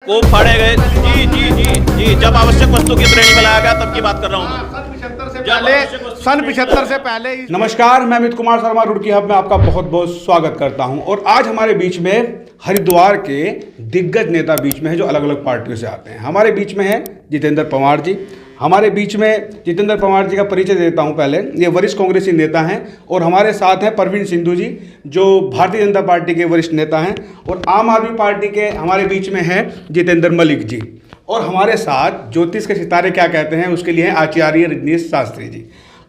को फाड़े गए। जी जी जी जी, जब आवश्यक वस्तु की श्रेणी में लाया गया तब की बात कर रहा हूँ मैं। सन 75 से पहले। नमस्कार, मैं अमित कुमार शर्मा रुड़की हब में आपका बहुत बहुत स्वागत करता हूं। और आज हमारे बीच में हरिद्वार के दिग्गज नेता बीच में है जो अलग अलग पार्टियों से आते हैं। हमारे बीच में है जितेंद्र पवार जी। हमारे बीच में जितेंद्र पवार जी का परिचय देता हूं पहले। ये वरिष्ठ कांग्रेसी नेता हैं। और हमारे साथ हैं परवीन सिंधु जी जो भारतीय जनता पार्टी के वरिष्ठ नेता हैं। और आम आदमी पार्टी के हमारे बीच में है जितेंद्र मलिक जी। और हमारे साथ ज्योतिष के सितारे क्या कहते हैं उसके लिए हैं आचार्य रजनीश शास्त्री जी।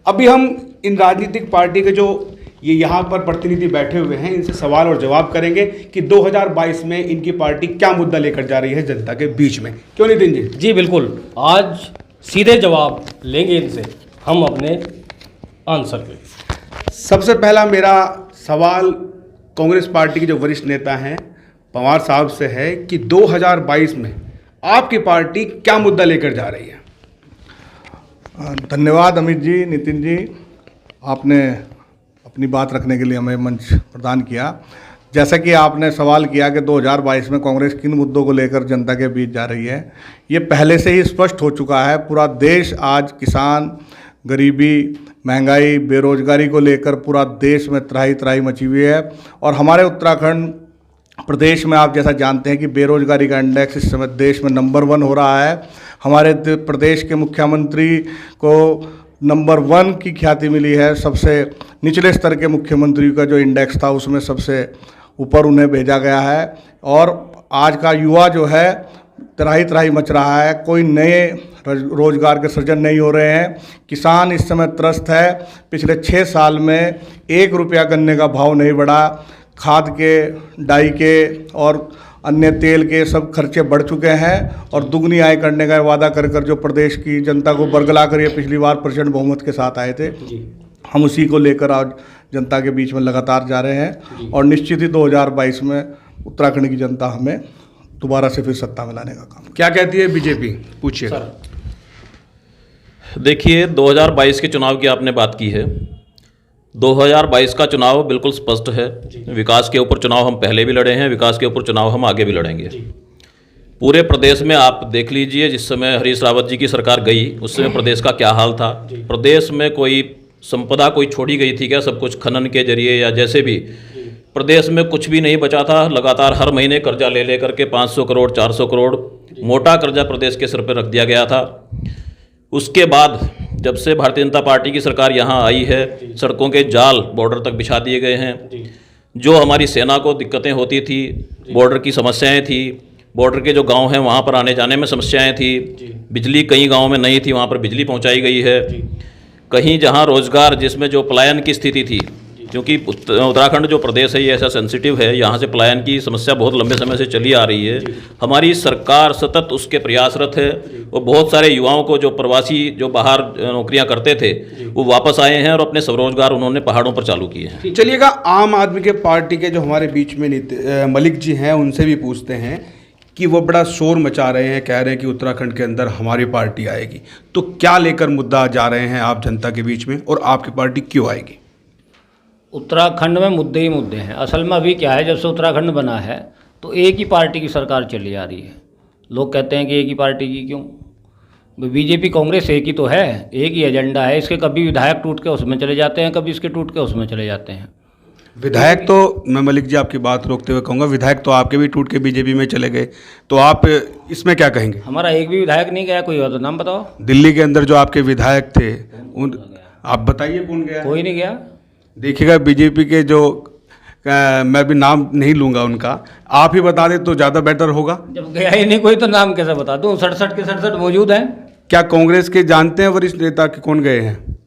अभी हम इन राजनीतिक पार्टी के जो ये यहाँ पर प्रतिनिधि बैठे हुए हैं इनसे सवाल और जवाब करेंगे कि 2022 में इनकी पार्टी क्या मुद्दा लेकर जा रही है जनता के बीच में। क्यों नितिन जी? जी बिल्कुल, आज सीधे जवाब लेंगे इनसे हम अपने आंसर के। सबसे पहला मेरा सवाल कांग्रेस पार्टी के जो वरिष्ठ नेता हैं पवार साहब से है कि 2022 में आपकी पार्टी क्या मुद्दा लेकर जा रही है? धन्यवाद अमित जी, नितिन जी, आपने अपनी बात रखने के लिए हमें मंच प्रदान किया। जैसा कि आपने सवाल किया कि 2022 में कांग्रेस किन मुद्दों को लेकर जनता के बीच जा रही है, ये पहले से ही स्पष्ट हो चुका है। पूरा देश आज किसान, गरीबी, महंगाई, बेरोजगारी को लेकर पूरा देश में त्राही त्राही मची हुई है। और हमारे उत्तराखंड प्रदेश में आप जैसा जानते हैं कि बेरोजगारी का इंडेक्स इस समय देश में नंबर 1 हो रहा है। हमारे प्रदेश के मुख्यमंत्री को नंबर 1 की ख्याति मिली है। सबसे निचले स्तर के मुख्यमंत्री का जो इंडेक्स था उसमें सबसे ऊपर उन्हें भेजा गया है। और आज का युवा जो है त्राही त्राही मच रहा है। कोई नए रोजगार के सृजन नहीं हो रहे हैं। किसान इस समय त्रस्त है। पिछले 6 साल में 1 रुपया गन्ने का भाव नहीं बढ़ा। खाद के, डाई के और अन्य तेल के सब खर्चे बढ़ चुके हैं। और दुगनी आय करने का वादा कर जो प्रदेश की जनता को बरगला कर ये पिछली बार प्रचंड बहुमत के साथ आए थे, हम उसी को लेकर आज जनता के बीच में लगातार जा रहे हैं। और निश्चित ही 2022 में उत्तराखंड की जनता हमें दोबारा से फिर सत्ता में लाने का काम। क्या कहती है बीजेपी? पूछिए। देखिए, 2022 के चुनाव की आपने बात की है। 2022 का चुनाव बिल्कुल स्पष्ट है। विकास के ऊपर चुनाव हम पहले भी लड़े हैं, विकास के ऊपर चुनाव हम आगे भी लड़ेंगे। पूरे प्रदेश में आप देख लीजिए, जिस समय हरीश रावत जी की सरकार गई उस समय प्रदेश का क्या हाल था। प्रदेश में कोई संपदा कोई छोड़ी गई थी क्या? सब कुछ खनन के जरिए या जैसे भी प्रदेश में कुछ भी नहीं बचा था। लगातार हर महीने कर्जा ले करके 500 करोड़ 400 करोड़ मोटा कर्जा प्रदेश के सिर पर रख दिया गया था। उसके बाद जब से भारतीय जनता पार्टी की सरकार यहाँ आई है, सड़कों के जाल बॉर्डर तक बिछा दिए गए हैं। जो हमारी सेना को दिक्कतें होती थी, बॉर्डर की समस्याएं थी, बॉर्डर के जो गांव हैं वहाँ पर आने जाने में समस्याएं थी, बिजली कई गांव में नहीं थी, वहाँ पर बिजली पहुँचाई गई है। कहीं जहाँ रोजगार जिसमें जो पलायन की स्थिति थी, क्योंकि उत्तराखंड जो प्रदेश है ये ऐसा सेंसिटिव है, यहाँ से पलायन की समस्या बहुत लंबे समय से चली आ रही है। हमारी सरकार सतत उसके प्रयासरत है। और बहुत सारे युवाओं को जो प्रवासी जो बाहर नौकरियां करते थे वो वापस आए हैं और अपने स्वरोजगार उन्होंने पहाड़ों पर चालू किए हैं। चलिएगा, आम आदमी के पार्टी के जो हमारे बीच में मलिक जी हैं उनसे भी पूछते हैं कि वो बड़ा शोर मचा रहे हैं, कह रहे हैं कि उत्तराखंड के अंदर हमारी पार्टी आएगी। तो क्या लेकर मुद्दा जा रहे हैं आप जनता के बीच में और आपकी पार्टी क्यों आएगी? उत्तराखंड में मुद्दे ही मुद्दे हैं। असल में अभी क्या है, जब से उत्तराखंड बना है तो एक ही पार्टी की सरकार चली आ रही है। लोग कहते हैं कि एक ही पार्टी की क्यों? बीजेपी कांग्रेस एक ही तो है, एक ही एजेंडा है। इसके कभी विधायक टूट के उसमें चले जाते हैं, कभी इसके टूट के उसमें चले जाते हैं। विधायक तो मैं मलिक जी आपकी बात रोकते हुए कहूँगा, विधायक तो आपके भी टूट के बीजेपी में चले गए, तो आप इसमें क्या कहेंगे? हमारा एक भी विधायक नहीं गया। कोई और तो नाम बताओ। दिल्ली के अंदर जो आपके विधायक थे उन आप बताइए कौन गया? कोई नहीं गया। देखिएगा बीजेपी के जो मैं भी नाम नहीं लूँगा उनका, आप ही बता दें तो ज़्यादा बेटर होगा। जब गया ही नहीं कोई तो नाम कैसे बता दूँ? 67 के 67 मौजूद हैं। क्या कांग्रेस के जानते हैं वरिष्ठ नेता कि कौन गए हैं?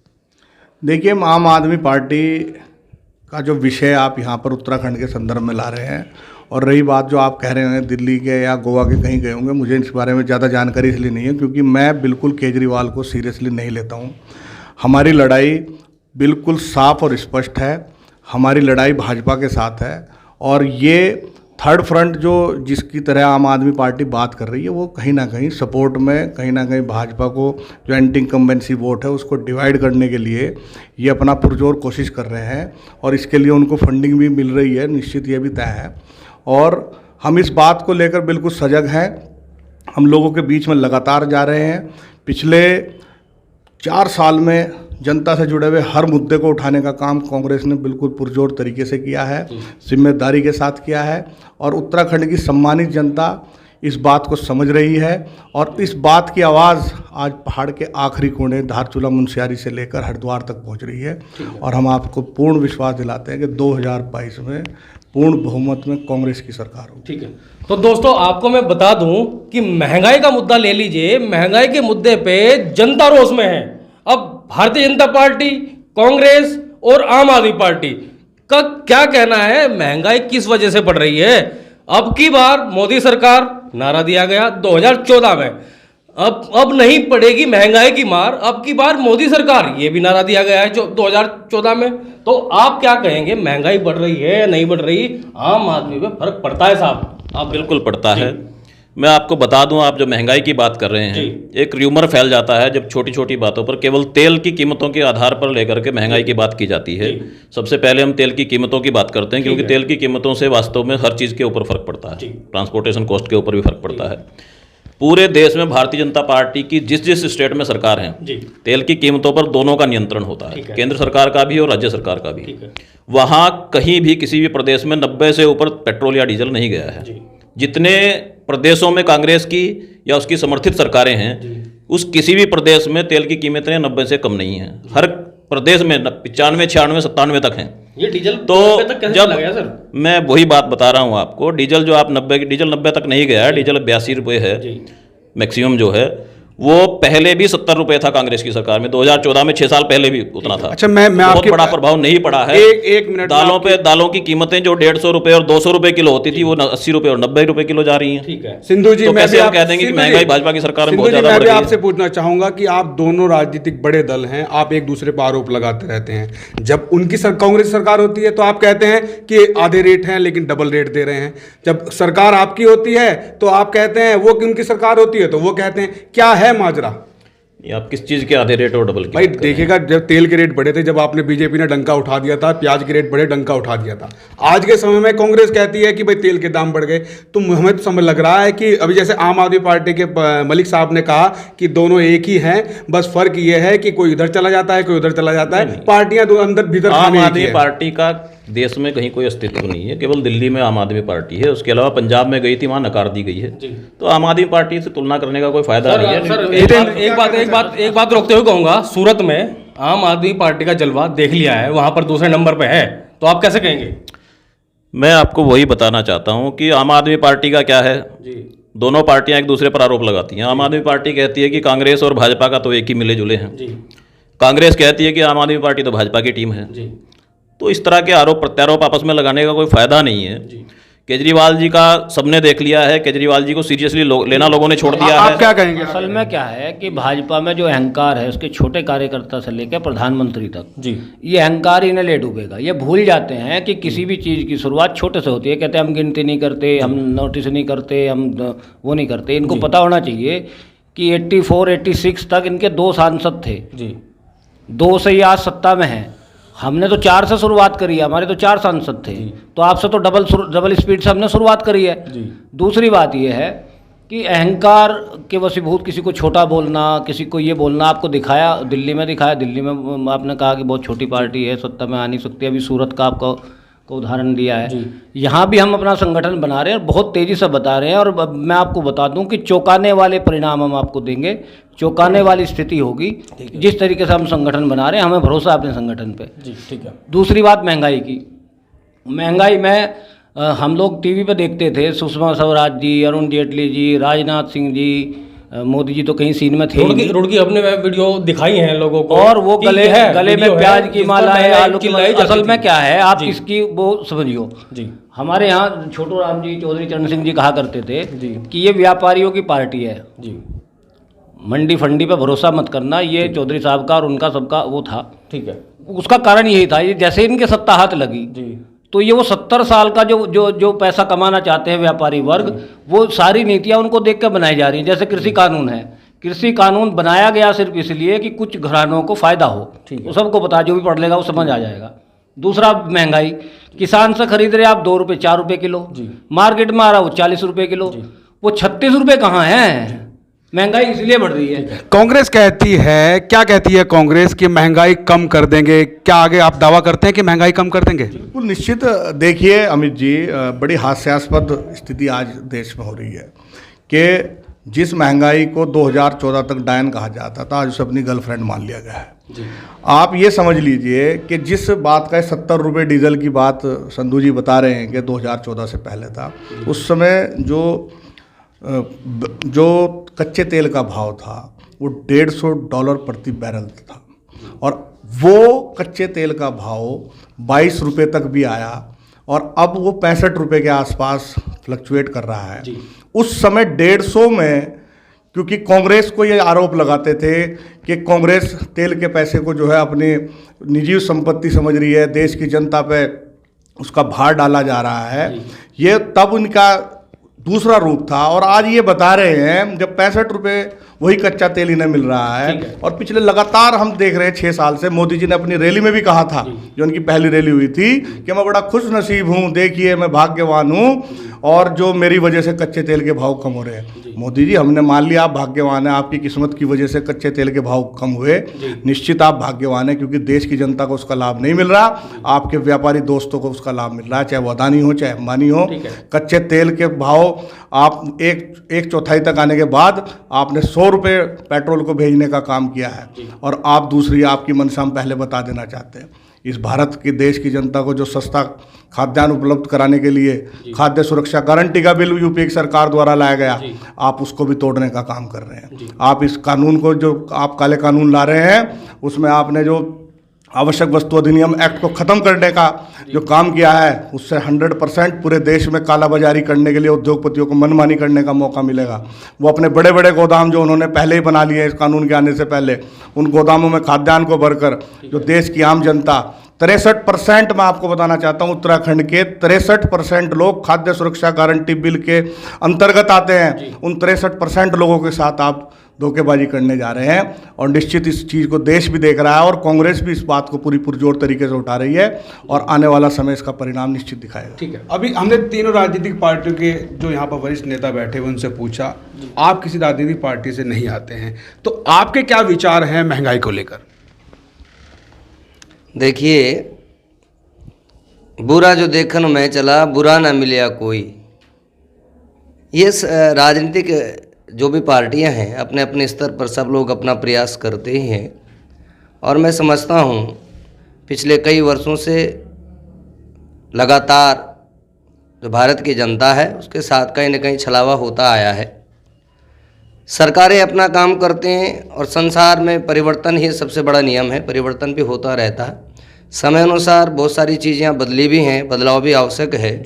देखिए, आम आदमी पार्टी का जो विषय आप यहाँ पर उत्तराखंड के संदर्भ में ला रहे हैं, और रही बात जो आप कह रहे हैं दिल्ली के या गोवा के कहीं गए होंगे, मुझे इस बारे में ज़्यादा जानकारी इसलिए नहीं है क्योंकि मैं बिल्कुल केजरीवाल को सीरियसली नहीं लेता हूँ। हमारी लड़ाई बिल्कुल साफ और स्पष्ट है। हमारी लड़ाई भाजपा के साथ है। और ये थर्ड फ्रंट जो जिसकी तरह आम आदमी पार्टी बात कर रही है वो कहीं ना कहीं सपोर्ट में कहीं ना कहीं भाजपा को जो एंटी इनकम्बेंसी वोट है उसको डिवाइड करने के लिए ये अपना पुरजोर कोशिश कर रहे हैं। और इसके लिए उनको फंडिंग भी मिल रही है, निश्चित ये भी तय है। और हम इस बात को लेकर बिल्कुल सजग हैं हम लोगों के बीच में लगातार जा रहे हैं। पिछले 4 साल में जनता से जुड़े हुए हर मुद्दे को उठाने का काम कांग्रेस ने बिल्कुल पुरजोर तरीके से किया है, जिम्मेदारी के साथ किया है, और उत्तराखंड की सम्मानित जनता इस बात को समझ रही है और इस बात की आवाज़ आज पहाड़ के आखिरी कोने धारचूला मुनस्यारी से लेकर हरिद्वार तक पहुंच रही है। और हम आपको पूर्ण विश्वास दिलाते हैं कि 2022 में पूर्ण बहुमत में कांग्रेस की सरकार होगी। ठीक है, तो दोस्तों आपको मैं बता दूं कि महंगाई का मुद्दा ले लीजिए, महंगाई के मुद्दे पे जनता रोष में है। अब भारतीय जनता पार्टी, कांग्रेस और आम आदमी पार्टी का क्या कहना है, महंगाई किस वजह से बढ़ रही है। अब की बार मोदी सरकार, नारा दिया गया 2014 में, अब नहीं पड़ेगी महंगाई की मार, अब की बार मोदी सरकार, ये भी नारा दिया गया है जो 2014 में। तो आप क्या कहेंगे, महंगाई बढ़ रही है या नहीं बढ़ रही, आम आदमी पे फर्क पड़ता है साहब? आप बिल्कुल पड़ता है। मैं आपको बता दूं, आप जो महंगाई की बात कर रहे हैं, एक र्यूमर फैल जाता है जब छोटी छोटी बातों पर केवल तेल की कीमतों के आधार पर लेकर के महंगाई की बात की जाती है। सबसे पहले हम तेल की कीमतों की बात करते हैं, क्योंकि तेल की कीमतों से वास्तव में हर चीज़ के ऊपर फर्क पड़ता है, ट्रांसपोर्टेशन कॉस्ट के ऊपर भी फर्क पड़ता है। पूरे देश में भारतीय जनता पार्टी की जिस जिस स्टेट में सरकार है, तेल की कीमतों पर दोनों का नियंत्रण होता है, केंद्र सरकार का भी और राज्य सरकार का भी। वहाँ कहीं भी किसी भी प्रदेश में 90 से ऊपर पेट्रोल या डीजल नहीं गया है। जितने प्रदेशों में कांग्रेस की या उसकी समर्थित सरकारें हैं, उस किसी भी प्रदेश में तेल की कीमतें 90 से कम नहीं हैं। हर प्रदेश में 95, 96, 97 तक हैं। ये डीजल तो 90 तक कैसे जब चला गया सर? मैं वही बात बता रहा हूँ आपको, डीजल जो आप 90 तक नहीं गया है, डीजल 82 रुपये है मैक्सिमम जो है। वो पहले भी 70 रुपये था कांग्रेस की सरकार में, 2014 में 6 साल पहले भी उतना था। अच्छा, मैं बहुत आपके बड़ा प्रभाव नहीं पड़ा है। एक मिनट, दालों की कीमतें जो 150 रुपये और 200 रुपये किलो होती थी, वो 80 रुपये और 90 रुपये किलो जा रही हैं। ठीक है सिंधु जी, तो मैं कैसे हम कह देंगे कि महंगाई भाजपा की सरकार में बहुत ज्यादा बढ़ मैं भी गई है? आपसे पूछना चाहूंगा कि आप दोनों राजनीतिक बड़े दल हैं, आप एक दूसरे पर आरोप लगाते रहते हैं। जब उनकी कांग्रेस सरकार होती है तो आप कहते हैं कि आधे रेट हैं लेकिन डबल रेट दे रहे हैं। जब सरकार आपकी होती है तो आप कहते हैं वो कि उनकी सरकार होती है तो वो कहते हैं, क्या है माजरा? ये आप किस चीज़ के आधे रेट और डबल की भाई बात कर रहे हैं? देखिएगा, जब तेल के रेट बढ़े थे, जब आपने बीजेपी ने डंका उठा दिया था, प्याज के रेट बढ़े, डंका उठा दिया था। आज के समय में कांग्रेस कहती है कि भाई तेल के दाम बढ़ गए। तो हमें तो समझ लग रहा है कि अभी जैसे आम आदमी पार्टी के मलिक साहब ने कहा कि दोनों एक ही हैं, बस फर्क ये है कि कोई इधर चला जाता है, कोई उधर चला जाता है। पार्टियां दो अंदर भीतर आम आदमी पार्टी का देश में कहीं कोई अस्तित्व नहीं है, केवल दिल्ली में आम आदमी पार्टी है। उसके अलावा पंजाब में गई थी, वहाँ नकार दी गई है। तो आम आदमी पार्टी से तुलना करने का कोई फायदा नहीं है। सर, एक बात रोकते हुए कहूंगा, सूरत में आम आदमी पार्टी का जलवा देख लिया है, वहां पर दूसरे नंबर पे है, तो आप कैसे कहेंगे? मैं आपको वही बताना चाहता हूँ कि आम आदमी पार्टी का क्या है। दोनों पार्टियां एक दूसरे पर आरोप लगाती हैं। आम आदमी पार्टी कहती है कि कांग्रेस और भाजपा का तो एक ही मिले जुले हैं। कांग्रेस कहती है कि आम आदमी पार्टी तो भाजपा की टीम है। तो इस तरह के आरोप प्रत्यारोप आपस में लगाने का कोई फायदा नहीं है। केजरीवाल जी का सबने देख लिया है, केजरीवाल जी को सीरियसली लेना लोगों ने छोड़ दिया है। आप क्या कहेंगे? असल में क्या है कि भाजपा में जो अहंकार है, उसके छोटे कार्यकर्ता से लेकर प्रधानमंत्री तक, ये अहंकार इन्हें ले डूबेगा। ये भूल जाते हैं कि किसी भी चीज़ की शुरुआत छोटे से होती है। कहते हैं हम गिनती नहीं करते, हम नोटिस नहीं करते, हम वो नहीं करते। इनको पता होना चाहिए कि 84, 86 तक इनके 2 सांसद थे, 2 से ही आज सत्ता में हैं। हमने तो 4 से शुरुआत करी है, हमारे तो 4 सांसद थे, तो आपसे तो डबल स्पीड से हमने शुरुआत करी है। दूसरी बात यह है कि अहंकार के वशीभूत किसी को छोटा बोलना, किसी को ये बोलना, आपको दिखाया, दिल्ली में दिखाया, दिल्ली में आपने कहा कि बहुत छोटी पार्टी है, सत्ता में आ नहीं सकती। अभी सूरत का आपको उदाहरण दिया है। यहाँ भी हम अपना संगठन बना रहे हैं और बहुत तेज़ी से बता रहे हैं। और मैं आपको बता दूं कि चौंकाने वाले परिणाम हम आपको देंगे, चौंकाने वाली स्थिति होगी जिस तरीके से हम संगठन बना रहे हैं। हमें भरोसा है अपने संगठन पे। ठीक है। दूसरी बात महंगाई की। महंगाई में हम लोग टीवी पे देखते थे, सुषमा स्वराज जी, अरुण जेटली जी, राजनाथ सिंह जी, मोदी जी तो कहीं सीन में थे। रोड की अपने वीडियो दिखाई हैं लोगों को, और वो गले में प्याज की माला है, आलू की माला। असल में क्या है, आप इसकी वो समझियो। हमारे यहाँ छोटू राम जी, चौधरी चरण सिंह जी कहा करते थे कि ये व्यापारियों की पार्टी है, मंडी फंडी पे भरोसा मत करना। ये चौधरी साहब का और उनका सबका वो था। ठीक है। उसका कारण यही था, ये जैसे इनके सत्ता हाथ लगी तो ये वो 70 साल का जो पैसा कमाना चाहते हैं व्यापारी वर्ग, वो सारी नीतियां उनको देख कर बनाई जा रही हैं। जैसे कृषि कानून है, कृषि कानून बनाया गया सिर्फ इसलिए कि कुछ घरानों को फायदा हो। वो सबको पता, जो भी पढ़ लेगा वो समझ आ जाएगा। दूसरा महंगाई, किसान से खरीद रहे आप 2 रुपये 4 रुपये किलो, मार्केट में आ रहा वो 40 रुपये किलो। वो 36 रुपये कहाँ है? महंगाई इसलिए बढ़ रही है। कांग्रेस कहती है, क्या कहती है कांग्रेस कि महंगाई कम कर देंगे? क्या आगे आप दावा करते हैं कि महंगाई कम कर देंगे? बिल्कुल निश्चित। देखिए अमित जी, बड़ी हास्यास्पद स्थिति आज देश में हो रही है कि जिस महंगाई को 2014 तक डायन कहा जाता था, आज उसे अपनी गर्लफ्रेंड मान लिया गया है। आप ये समझ लीजिए कि जिस बात का 70 रुपये डीजल की बात संधू जी बता रहे हैं कि 2014 से पहले था, उस समय जो कच्चे तेल का भाव था वो $150 प्रति बैरल था, और वो कच्चे तेल का भाव 22 रुपये तक भी आया, और अब वो 65 रुपये के आसपास फ्लक्चुएट कर रहा है। उस समय 150 में, क्योंकि कांग्रेस को ये आरोप लगाते थे कि कांग्रेस तेल के पैसे को जो है अपनी निजी संपत्ति समझ रही है, देश की जनता पे उसका भार डाला जा रहा है, ये तब उनका दूसरा रूप था। और आज ये बता रहे हैं जब 65 रुपये वही कच्चा तेल इन्हें मिल रहा है, और पिछले लगातार हम देख रहे हैं 6 साल से, मोदी जी ने अपनी रैली में भी कहा था, जो उनकी पहली रैली हुई थी, कि मैं बड़ा खुश नसीब हूँ, देखिए मैं भाग्यवान हूँ, और जो मेरी वजह से कच्चे तेल के भाव कम हो रहे हैं। मोदी जी, हमने मान लिया आप भाग्यवान हैं, आपकी किस्मत की वजह से कच्चे तेल के भाव कम हुए, निश्चित आप भाग्यवान हैं, क्योंकि देश की जनता को उसका लाभ नहीं मिल रहा, आपके व्यापारी दोस्तों को उसका लाभ मिल रहा है, चाहे वो अदानी हो चाहे अंबानी हो। कच्चे तेल के भाव आप एक चौथाई तक आने के बाद आपने 100 रुपये पेट्रोल को भेजने का काम किया है, और आप दूसरी आपकी मंशा हम पहले बता देना चाहते हैं। इस भारत के देश की जनता को जो सस्ता खाद्यान्न उपलब्ध कराने के लिए खाद्य सुरक्षा गारंटी का बिल यूपीए की सरकार द्वारा लाया गया, आप उसको भी तोड़ने का काम कर रहे हैं। आप इस कानून को, जो आप काले कानून ला रहे हैं, उसमें आपने जो आवश्यक वस्तु अधिनियम एक्ट को ख़त्म करने का जो काम किया है, उससे 100% पूरे देश में कालाबाजारी करने के लिए उद्योगपतियों को मनमानी करने का मौका मिलेगा। वो अपने बड़े बड़े गोदाम जो उन्होंने पहले ही बना लिए इस कानून के आने से पहले, उन गोदामों में खाद्यान्न को भरकर जो देश की आम जनता 63%, मैं आपको बताना चाहता हूँ, उत्तराखंड के 63% लोग खाद्य सुरक्षा गारंटी बिल के अंतर्गत आते हैं। उन 63% लोगों के साथ आप धोखेबाजी करने जा रहे हैं, और निश्चित इस चीज़ को देश भी देख रहा है, और कांग्रेस भी इस बात को पूरी पुरजोर तरीके से उठा रही है, और आने वाला समय इसका परिणाम निश्चित दिखाएगा। ठीक है, अभी हमने तीनों राजनीतिक पार्टियों के जो यहाँ पर वरिष्ठ नेता बैठे हुए उनसे पूछा, आप किसी राजनीतिक पार्टी से नहीं आते हैं, तो आपके क्या विचार हैं महंगाई को लेकर? देखिए, बुरा जो देखन में चला, बुरा ना मिलिया कोई। ये राजनीतिक जो भी पार्टियां हैं, अपने अपने स्तर पर सब लोग अपना प्रयास करते ही हैं, और मैं समझता हूँ पिछले कई वर्षों से लगातार जो भारत की जनता है उसके साथ कहीं न कहीं छलावा होता आया है। सरकारें अपना काम करते हैं, और संसार में परिवर्तन ही सबसे बड़ा नियम है, परिवर्तन भी होता रहता है। समय अनुसार बहुत सारी चीज़ें बदली भी हैं, बदलाव भी आवश्यक है,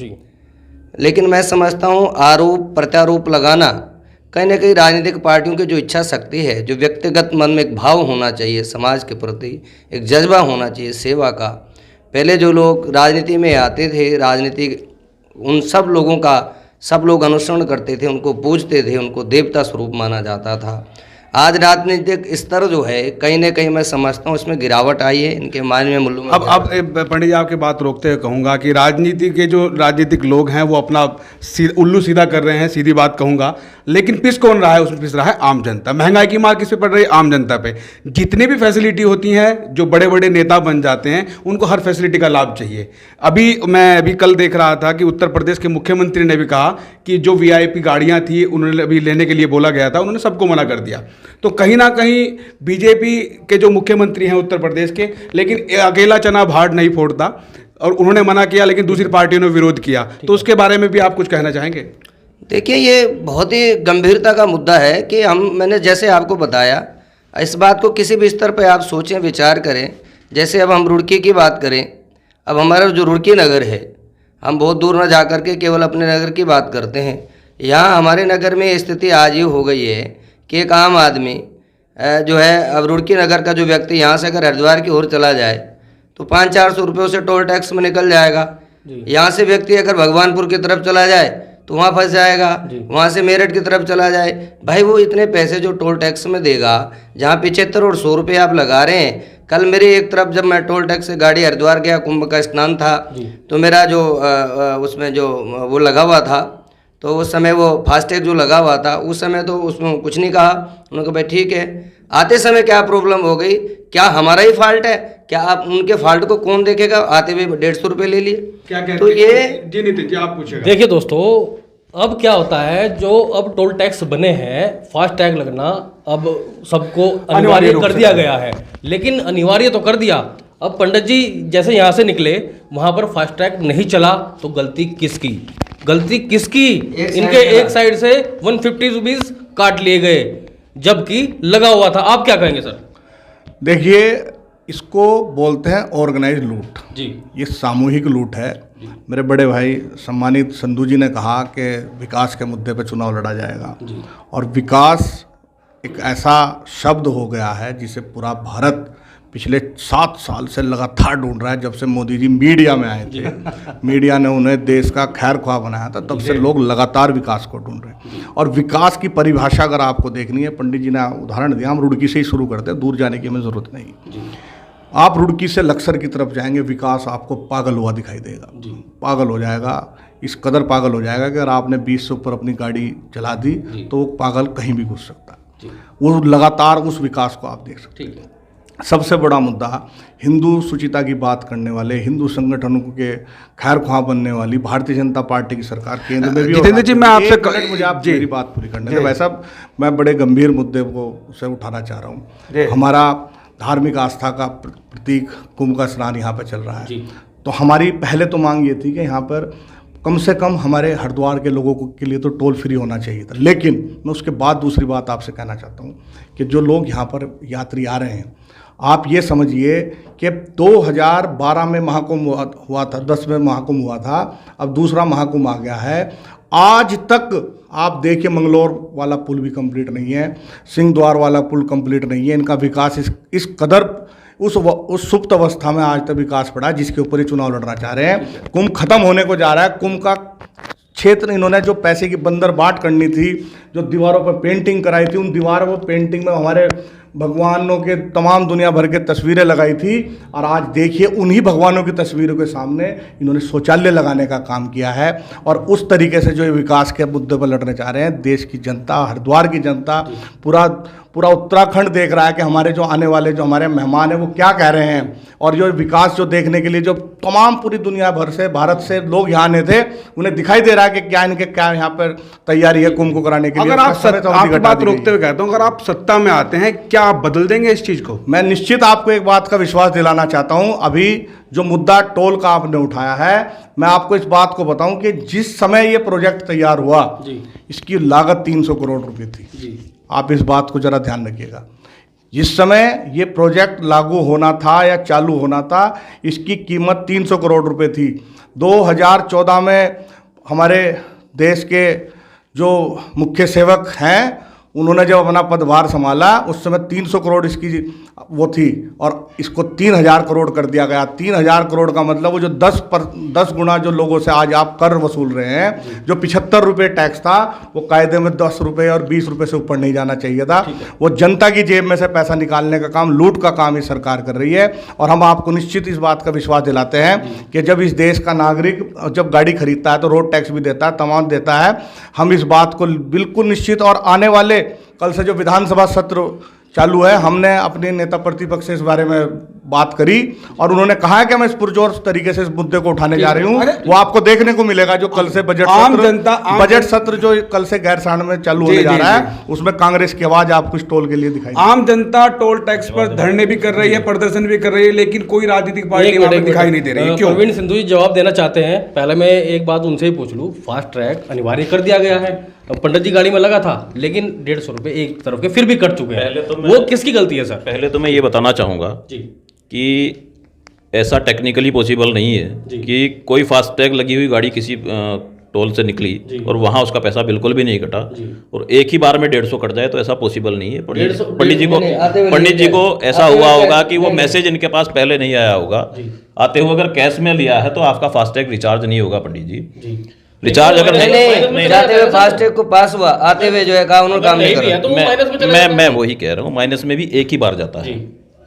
लेकिन मैं समझता हूँ आरोप प्रत्यारोप लगाना कहीं ना कहीं राजनीतिक पार्टियों की जो इच्छा शक्ति है, जो व्यक्तिगत मन में एक भाव होना चाहिए समाज के प्रति, एक जज्बा होना चाहिए सेवा का। पहले जो लोग राजनीति में आते थे, राजनीति उन सब लोगों का सब लोग अनुसरण करते थे, उनको पूजते थे, उनको देवता स्वरूप माना जाता था। आज राजनीतिक स्तर जो है कहीं ना कहीं मैं समझता हूँ इसमें गिरावट आई है, इनके मानवीय मूल्यों में। अब पंडित जी आपकी बात रोकते हुए कहूँगा कि राजनीति के जो राजनीतिक लोग हैं वो अपना उल्लू सीधा कर रहे हैं, सीधी बात कहूँगा, लेकिन पिस कौन रहा है? उसमें पिस रहा है आम जनता। महंगाई की मार किस पे पड़ रही है? आम जनता पे। जितनी भी फैसिलिटी होती हैं, जो बड़े बड़े नेता बन जाते हैं, उनको हर फैसिलिटी का लाभ चाहिए। मैं अभी कल देख रहा था कि उत्तर प्रदेश के मुख्यमंत्री ने भी कहा कि जो VIP गाड़ियाँ थी उन्होंने अभी लेने के लिए बोला गया था, उन्होंने सबको मना कर दिया। तो कहीं ना कहीं बीजेपी के जो मुख्यमंत्री हैं उत्तर प्रदेश के, लेकिन अकेला चना भाड़ नहीं फोड़ता, और उन्होंने मना किया लेकिन दूसरी पार्टियों ने विरोध किया, तो उसके बारे में भी आप कुछ कहना चाहेंगे? देखिए, ये बहुत ही गंभीरता का मुद्दा है कि मैंने जैसे आपको बताया, इस बात को किसी भी स्तर पर आप सोचें, विचार करें। जैसे अब हम रुड़की की बात करें, अब हमारा जो रुड़की नगर है, हम बहुत दूर न जा कर के केवल अपने नगर की बात करते हैं। यहाँ हमारे नगर में स्थिति आज ये हो गई है कि एक आम आदमी जो है, अब रुड़की नगर का जो व्यक्ति यहाँ से अगर हरिद्वार की ओर चला जाए तो 500-400 रुपये से टोल टैक्स में निकल जाएगा। यहाँ से व्यक्ति अगर भगवानपुर की तरफ चला जाए तो वहाँ फंस जाएगा, वहाँ से मेरठ की तरफ चला जाए, भाई वो इतने पैसे जो टोल टैक्स में देगा, जहाँ 75 और 100 रुपये आप लगा रहे हैं। कल मेरी एक तरफ जब मैं टोल टैक्स से गाड़ी हरिद्वार गया, कुंभ का स्नान था, तो मेरा जो उसमें जो वो लगा हुआ था तो उस समय वो फास्टैग जो लगा हुआ था उस समय तो उसमें कुछ नहीं कहा। उन्होंने कहा भाई ठीक है। आते समय क्या प्रॉब्लम हो गई, क्या हमारा ही फॉल्ट है? क्या आप उनके फॉल्ट को कौन देखेगा? आते हुए 150 रुपये ले लिए। क्या कहते तो ये जी नितिन जी आप पूछेगा। देखिए दोस्तों, अब क्या होता है, जो अब टोल टैक्स बने हैं, फास्ट टैग लगना अब सबको अनिवार्य रूप कर से दिया गया है। लेकिन अनिवार्य तो कर दिया, अब पंडित जी जैसे यहाँ से निकले वहाँ पर फास्ट टैग नहीं चला, तो गलती किसकी? गलती किसकी? इनके एक साइड से 150 रुपीज काट लिए गए, जबकि लगा हुआ था। आप क्या कहेंगे सर? देखिए, इसको बोलते हैं ऑर्गेनाइज लूट जी। ये सामूहिक लूट है। मेरे बड़े भाई सम्मानित संधू जी ने कहा कि विकास के मुद्दे पर चुनाव लड़ा जाएगा, और विकास एक ऐसा शब्द हो गया है जिसे पूरा भारत पिछले 7 साल से लगातार ढूंढ रहा है। जब से मोदी जी मीडिया में आए थे, मीडिया ने उन्हें देश का खैर ख्वाह बनाया था, तब से लोग लगातार विकास को ढूंढ रहे हैं। और विकास की परिभाषा अगर आपको देखनी है, पंडित जी ने उदाहरण दिया, हम रुड़की से ही शुरू करते हैं, दूर जाने की हमें ज़रूरत नहीं। आप रुड़की से लक्सर की तरफ जाएंगे, विकास आपको पागल हुआ दिखाई देगा, पागल हो जाएगा। इस कदर पागल हो जाएगा कि अगर आपने 20 से ऊपर अपनी गाड़ी चला दी तो वो पागल कहीं भी घुस सकता है। वो लगातार उस विकास को आप देख सकते हैं। सबसे बड़ा मुद्दा, हिंदू सुचिता की बात करने वाले, हिंदू संगठनों के खैर ख्वाह बनने वाली भारतीय जनता पार्टी की सरकार केंद्र में भी। जितेंद्र जी, मैं आपसे मुझे आप मेरी बात पूरी करने दें। वैसा मैं बड़े गंभीर मुद्दे को उसे उठाना चाह रहा हूँ। हमारा धार्मिक आस्था का प्रतीक कुंभ का स्नान यहाँ पर चल रहा है, तो हमारी पहले तो मांग ये थी कि यहाँ पर कम से कम हमारे हरिद्वार के लोगों को के लिए तो टोल फ्री होना चाहिए था। लेकिन मैं उसके बाद दूसरी बात आपसे कहना चाहता हूँ कि जो लोग यहाँ पर यात्री आ रहे हैं, आप ये समझिए कि 2012 में महाकुंभ हुआ था, 10 में महाकुंभ हुआ था, अब दूसरा महाकुंभ आ गया है। आज तक आप देखिए, मंगलोर वाला पुल भी कंप्लीट नहीं है, सिंह द्वार वाला पुल कंप्लीट नहीं है। इनका विकास इस कदर उस सुप्त अवस्था में आज तक विकास पड़ा, जिसके ऊपर ही चुनाव लड़ना चाह रहे हैं। कुंभ खत्म होने को जा रहा है। कुंभ का क्षेत्र इन्होंने जो पैसे की बंदर बाट करनी थी, जो दीवारों पर पेंटिंग कराई थी, उन दीवारों पर पेंटिंग में हमारे भगवानों के तमाम दुनिया भर के तस्वीरें लगाई थी, और आज देखिए उन्हीं भगवानों की तस्वीरों के सामने इन्होंने शौचालय लगाने का काम किया है। और उस तरीके से जो विकास के मुद्दे पर लड़ने चाह रहे हैं, देश की जनता, हरिद्वार की जनता, पूरा उत्तराखंड देख रहा है कि हमारे जो आने वाले जो हमारे मेहमान हैं वो क्या कह रहे हैं। और जो विकास जो देखने के लिए जो तमाम पूरी दुनिया भर से, भारत से लोग यहाँ आने थे, उन्हें दिखाई दे रहा है कि क्या यहाँ पर तैयारी है कुंभ को कराने के लिए। अगर आप बात रोकते हुए कहता हूँ, अगर आप सत्ता में आते हैं, क्या आप बदल देंगे इस चीज़ को? मैं निश्चित आपको एक बात का विश्वास दिलाना चाहता हूँ। अभी जो मुद्दा टोल का आपने उठाया है, मैं आपको इस बात को बताऊं कि जिस समय ये प्रोजेक्ट तैयार हुआ, इसकी लागत 300 करोड़ रुपए थी। आप इस बात को जरा ध्यान रखिएगा। जिस समय ये प्रोजेक्ट लागू होना था या चालू होना था, इसकी कीमत 300 करोड़ रुपए थी। 2014 में हमारे देश के जो मुख्य सेवक हैं, उन्होंने जब अपना पदभार संभाला, उस समय 300 करोड़ इसकी वो थी, और इसको 3000 करोड़ कर दिया गया। 3000 करोड़ का मतलब वो जो 10 गुना जो लोगों से आज आप कर वसूल रहे हैं, जो 75 रुपये टैक्स था, वो कायदे में 10 रुपये और 20 रुपये से ऊपर नहीं जाना चाहिए था। वो जनता की जेब में से पैसा निकालने का काम, लूट का काम ये सरकार कर रही है। और हम आपको निश्चित इस बात का विश्वास दिलाते हैं कि जब इस देश का नागरिक जब गाड़ी खरीदता है तो रोड टैक्स भी देता है, तमाम देता है। हम इस बात को बिल्कुल निश्चित, और आने वाले कल से जो विधानसभा सत्र चालू है, हमने अपने नेता प्रतिपक्ष से इस बारे में बात करी, और उन्होंने कहा है कि मैं इस पुरजोर तरीके से इस मुद्दे को उठाने जा रही हूँ। वो आपको देखने को मिलेगा जो कल से बजट सत्र जो कल से गैरसैंण में चालू होने जा रहा है, उसमें कांग्रेस की आवाज आपको इस टोल के लिए दिखाई। आम जनता टोल टैक्स पर धरने भी कर रही है, प्रदर्शन भी कर रही है, लेकिन कोई राजनीतिक पार्टी वहां पर दिखाई नहीं दे रही है। क्यों? प्रवीण सिंधु जी जवाब देना चाहते हैं। पहले मैं एक बात उनसे ही पूछ लूँ, फास्ट ट्रैक अनिवार्य कर दिया गया है, पंडित जी गाड़ी में लगा था, लेकिन 150 रुपये एक तरफ के फिर भी कट चुके हैं, वो किसकी गलती है सर? पहले तो मैं ये बताना चाहूँगा कि ऐसा टेक्निकली पॉसिबल नहीं है कि कोई फास्टैग लगी हुई गाड़ी किसी टोल से निकली और वहाँ उसका पैसा बिल्कुल भी नहीं कटा और एक ही बार में 150 कट जाए, तो ऐसा पॉसिबल नहीं है। पंडित जी को ऐसा हुआ होगा कि वो मैसेज इनके पास पहले नहीं आया होगा। आते हुए अगर कैश में लिया है तो आपका फास्टैग रिचार्ज नहीं होगा पंडित जी। रिचार्ज अगर नहीं जाते हुए फास्टैग को पास हुआ, आते हुए जो है काम नहीं कर रहा। मैं वही कह रहा हूँ, माइनस में भी एक ही बार जाता है।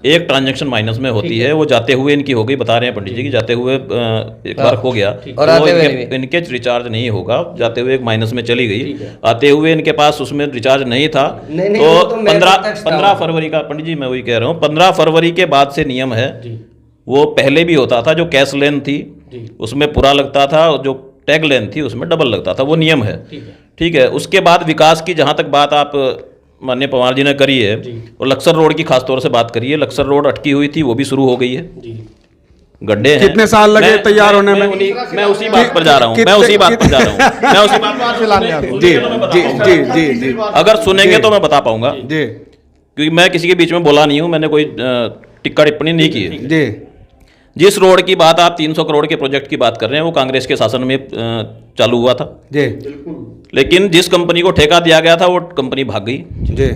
एक ट्रांजैक्शन माइनस में होती है, वो जाते हुए इनकी हो गई, बता रहे हैं पंडित जी की जाते हुए एक बार हो गया, और तो आते हुए इनके रिचार्ज नहीं होगा, जाते हुए एक माइनस में चली गई, आते हुए इनके पास उसमें रिचार्ज नहीं था। नहीं, तो वो तो मैं प्रत्यक्ष था। 15 फरवरी का, पंडित जी मैं वही कह रहा हूँ, 15 फरवरी के बाद से नियम है, वो पहले भी होता था, जो कैश लेन थी उसमें पूरा लगता था, और जो टैग लेन थी उसमें डबल लगता था, वो नियम है। ठीक है, उसके बाद विकास की जहाँ तक बात आप माननीय पवार जी ने करी है, और लक्सर रोड की खासतौर से बात करी है, लक्सर रोड अटकी हुई थी, वो भी शुरू हो गई है। गड्ढे हैं, कितने साल लगे तैयार होने में? मैं उसी बात पर जा रहा हूँ, मैं उसी बात पर जा रहा हूँ, मैं उसी बात से लाने आते हैं। जी जी जी जी जी अगर सुनेंगे तो मैं बता पाऊंगा, जी क्योंकि मैं किसी के बीच में बोला नहीं हूँ, मैंने कोई टिक्का टिप्पणी नहीं की है। जी जिस रोड की बात आप 300 करोड़ के प्रोजेक्ट की बात कर रहे हैं, वो कांग्रेस के शासन में चालू हुआ था, जी लेकिन जिस कंपनी को ठेका दिया गया था वो कंपनी भाग गई। जी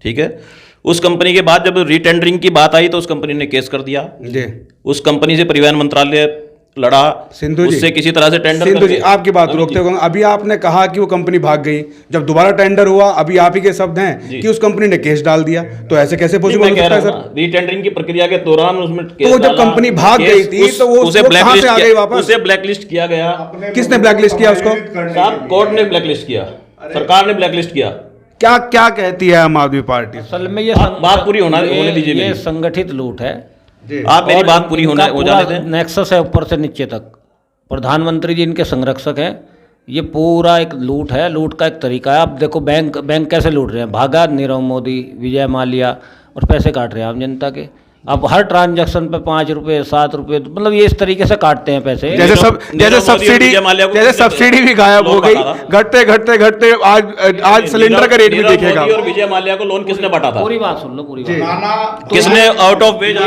ठीक है, उस कंपनी के बाद जब रीटेंडरिंग की बात आई तो उस कंपनी ने केस कर दिया, जी उस कंपनी से परिवहन मंत्रालय लड़ा, सिंधु जी, उससे किसी तरह से टेंडर सिंधु जी करके- आपकी बात रोकते हुए अभी आपने कहा कि वो कंपनी भाग गई, जब दोबारा टेंडर हुआ अभी आप ही के शब्द हैं कि उस कंपनी ने केस डाल दिया, तो ऐसे कैसे नहीं, पॉसिबल मैं हो कह सकता रहा है हूं सर? ना, रीटेंडरिंग की प्रक्रिया के दौरान उसमें केस तो जब डाला, कंपनी भाग केस गई थी, तो वो उसे कहां से blacklist आ गई किया- वापस? उसे ब्लैकलिस्ट किया गया, किसने ब्लैकलिस्ट किया उसको? साहब कोर्ट ने ब्लैकलिस्ट किया, सरकार ने ब्लैकलिस्ट किया। क्या क्या कहती है आम आदमी पार्टी? असल में ये बात पूरी होने दीजिए ये मेरी। संगठित लूट है। आप मेरी और बात पूरी होने इनका हो पूरा जाने दें। नेक्सस है ऊपर से नीचे तक। प्रधानमंत्री जी इनके संरक्षक हैं। ये पूरा एक लूट है, लूट का एक तरीका है। आप देखो बैंक कैसे लूट रहे हैं, भागा नीरव मोदी, विजय माल्या और पैसे काट रहे हैं आम जनता के। अब हर ट्रांजैक्शन पे 5 रुपये 7 रुपये, मतलब ये इस तरीके से काटते हैं पैसे। जैसे नीरव मोदी और विजय माल्या को जैसे किसने सब्सिडी भी गायब हो लोन गई, बांटा था? घटते घटते घटते आज सिलेंडर का रेट भी नीरव देखेगा। मोदी और विजय माल्या को लोन किसने बांटा था? पूरी बात सुन लो, पूरी बात। किसने आउट ऑफ वेज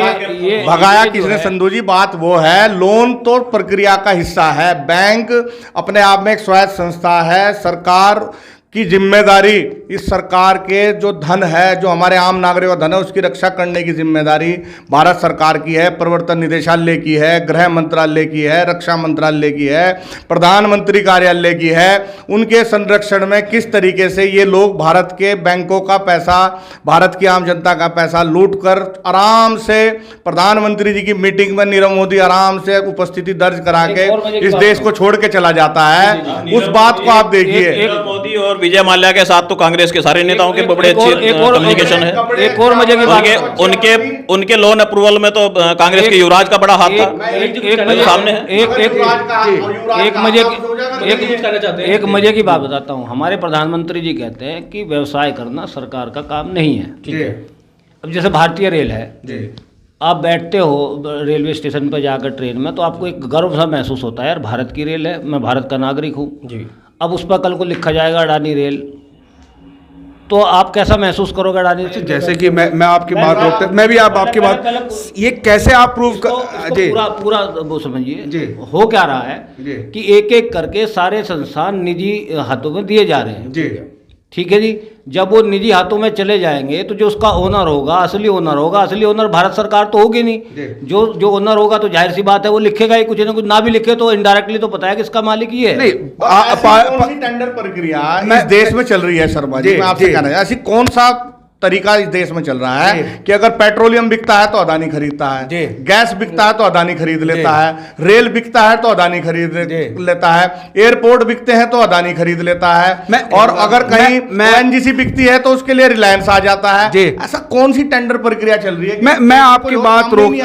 ये भगाया ये जो किसने? है- संधू जी, बात वो है, लोन तो प्रक्रिया का हिस्सा है। बैंक अपने आप में एक स्वायत्त संस्था है। सरकार की जिम्मेदारी, इस सरकार के जो धन है, जो हमारे आम नागरिकों का धन है, उसकी रक्षा करने की जिम्मेदारी भारत सरकार की है, प्रवर्तन निदेशालय की है, गृह मंत्रालय की है, रक्षा मंत्रालय की है, प्रधानमंत्री कार्यालय की है। उनके संरक्षण में किस तरीके से ये लोग भारत के बैंकों का पैसा, भारत की आम जनता का पैसा लूट कर आराम से प्रधानमंत्री जी की मीटिंग में नीरव मोदी आराम से उपस्थिति दर्ज करा के इस देश को छोड़ के चला जाता है। उस बात को आप देखिए। नीरव मोदी और विजय माल्या के साथ तो कांग्रेस के सारे नेताओं के बड़े अच्छे कम्युनिकेशन है। एक और मजे की बात, उनके लोन अप्रूवल में तो कांग्रेस के युवराज का बड़ा हाथ था। सामने है। एक मजे की बात बताता हूँ। हमारे प्रधानमंत्री जी कहते हैं कि व्यवसाय करना सरकार का काम नहीं है। ठीक है, अब जैसे भारतीय रेल है, आप बैठते हो रेलवे स्टेशन पर जाकर ट्रेन में, तो आपको एक गर्व सा महसूस होता है, यार भारत की रेल है, मैं भारत का नागरिक हूँ जी। अब उस पर कल को लिखा जाएगा अडानी रेल, तो आप कैसा महसूस करोगे अडानी से? जैसे कि मैं आपकी बात रोकते, मैं भी आपकी बात, ये कैसे आप प्रूव कर जी पूरा वो समझिए जी। हो क्या रहा है जी। कि एक एक करके सारे संस्थान निजी हाथों में दिए जा रहे हैं। जी ठीक है जी, जब वो निजी हाथों में चले जाएंगे तो जो उसका ओनर होगा, असली ओनर भारत सरकार तो होगी नहीं। जो ओनर होगा तो जाहिर सी बात है वो लिखेगा ही कुछ ना कुछ, ना भी लिखे तो इनडायरेक्टली तो पता है कि इसका मालिक ही है। नहीं कौन सी टेंडर प्रक्रिया इस देश में चल रही है शर्मा जी? मैं आपसे कहना है, ऐसी कौन सा तरीका इस देश में चल रहा है कि अगर पेट्रोलियम बिकता है तो अदानी खरीदता है, गैस बिकता है तो अदानी खरीद लेता है, रेल बिकता है तो अदानी खरीद लेता है, एयरपोर्ट बिकते हैं तो अदानी खरीद लेता है, और अगर कहीं एनजीसी बिकती है तो उसके लिए रिलायंस आ जाता है। ऐसा कौन सी टेंडर प्रक्रिया चल रही है? मैं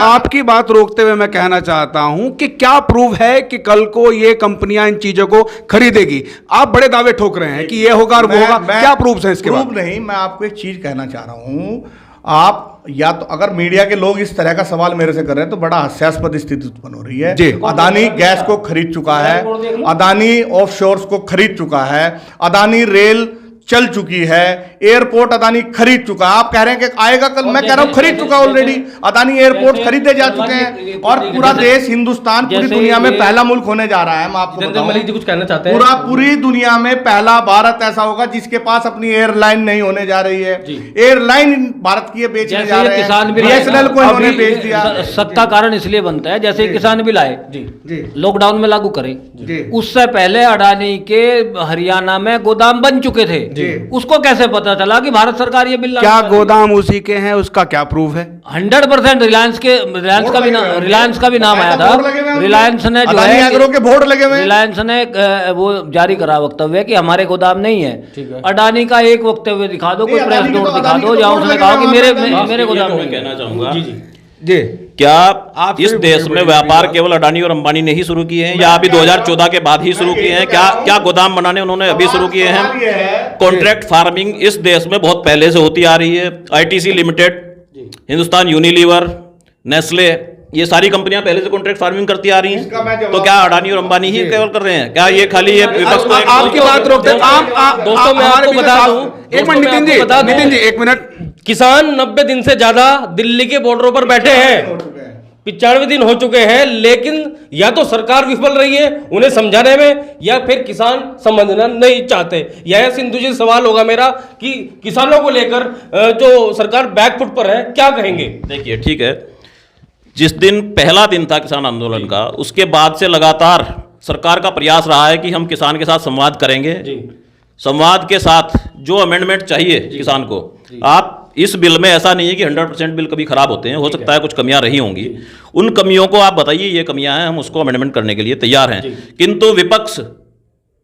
आपकी बात रोकते हुए मैं कहना चाहता हूं कि क्या प्रूव है कि कल को ये कंपनियां इन चीजों को खरीदेगी? आप बड़े दावे ठोक रहे हैं कि ये होगा और वो होगा, क्या प्रूफ है इसके बाद? प्रूफ नहीं, मैं आपको एक चीज कहना चाह रहा हूं। आप या तो अगर मीडिया के लोग इस तरह का सवाल मेरे से कर रहे हैं तो बड़ा हास्यास्पद स्थिति उत्पन्न हो रही है। अदानी गैस को खरीद चुका है, अदानी ऑफशोर्स को खरीद चुका है, अदानी रेल चल चुकी है, एयरपोर्ट अदानी खरीद चुका है। आप कह रहे हैं कि आएगा कल, मैं कह रहा हूं खरीद चुका ऑलरेडी। अदानी एयरपोर्ट खरीदे जा चुके हैं और पूरा देश, हिंदुस्तान पूरी दुनिया में पहला मुल्क होने जा रहा है। मैं आपको बताऊं, कुछ कहना चाहते हैं? पूरी दुनिया में पहला भारत ऐसा होगा जिसके पास अपनी एयरलाइन नहीं होने जा रही है। एयरलाइन भारत की बेचने जा रहे हैं, बीएसएनएल को इन्होंने बेच दिया। सत्ता कारण इसलिए बनता है, जैसे किसान बिल आए लॉकडाउन में लागू करें, उससे पहले अडानी के हरियाणा में गोदाम बन चुके थे। उसको कैसे पता चला कि भारत सरकार ये बिल क्या गोदाम उसी के हैं, उसका क्या प्रूफ है? 100% रिलायंस का भी नाम आया था। रिलायंस ने जो अदानी है एग्रो के बोर्ड लगे हुए हैं। रिलायंस ने वो जारी करा वक्तव्य कि हमारे गोदाम नहीं है। अडानी का एक वक्तव्य दिखा दो, कोई प्रेस नोट दिखा दो जहां उसने कहा कि मेरे गोदाम मैं नहीं कहना चाहूंगा जी, क्या आप इस देश में व्यापार केवल अडानी और अंबानी ने ही शुरू किए हैं या अभी 2014 के बाद ही शुरू किए हैं? क्या गोदाम बनाने उन्होंने अभी शुरू किए हैं? कॉन्ट्रैक्ट फार्मिंग इस देश में बहुत पहले से होती आ रही है। ITC limited, Hindustan Unilever, Nestle, ये सारी कंपनियां पहले से कॉन्ट्रैक्ट फार्मिंग करती आ रही हैं। तो क्या अडानी और अंबानी ही केवल कर रहे हैं? क्या ये खाली ये विपक्ष को आपकी बात रोकते दोस्तों मैं आपको बता दूं, एक मिनट नितिन जी एक मिनट। किसान 90 दिन से ज्यादा दिल्ली के बॉर्डरों पर बैठे हैं, 95 दिन हो चुके हैं, लेकिन या तो सरकार विफल रही है उन्हें समझाने में या फिर किसान समझना नहीं चाहते। यह सिंधु जी सवाल होगा मेरा कि किसानों को लेकर जो सरकार बैकफुट पर है, क्या कहेंगे? देखिए, ठीक है, जिस दिन पहला दिन था किसान आंदोलन का, उसके बाद से लगातार सरकार का प्रयास रहा है कि हम किसान के साथ संवाद करेंगे। संवाद के साथ जो अमेंडमेंट चाहिए किसान को, आप इस बिल में ऐसा नहीं है कि 100% बिल कभी खराब होते हैं, हो सकता है कुछ कमियां रही होंगी। उन कमियों को आप बताइए, ये कमियां हैं, हम उसको अमेंडमेंट करने के लिए तैयार हैं। किंतु विपक्ष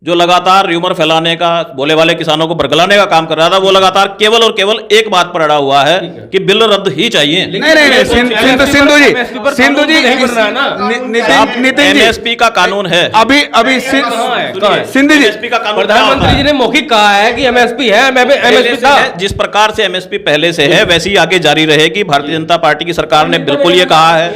जो लगातार र्यूमर फैलाने का, बोले वाले किसानों को भड़कलाने का काम कर रहा था, वो लगातार केवल और केवल एक बात पर अड़ा हुआ है कि बिल रद्द ही चाहिए। नहीं सिंधु जी नितिन जी, एमएसपी का कानून है अभी सिंधु जी, एमएसपी का कानून प्रधानमंत्री जी ने मौखिक कहा है कि एमएसपी है, एमएसपी था। जिस प्रकार से एमएसपी पहले से है वैसे ही आगे जारी रहेगी। भारतीय जनता पार्टी की सरकार ने बिल्कुल ये कहा है,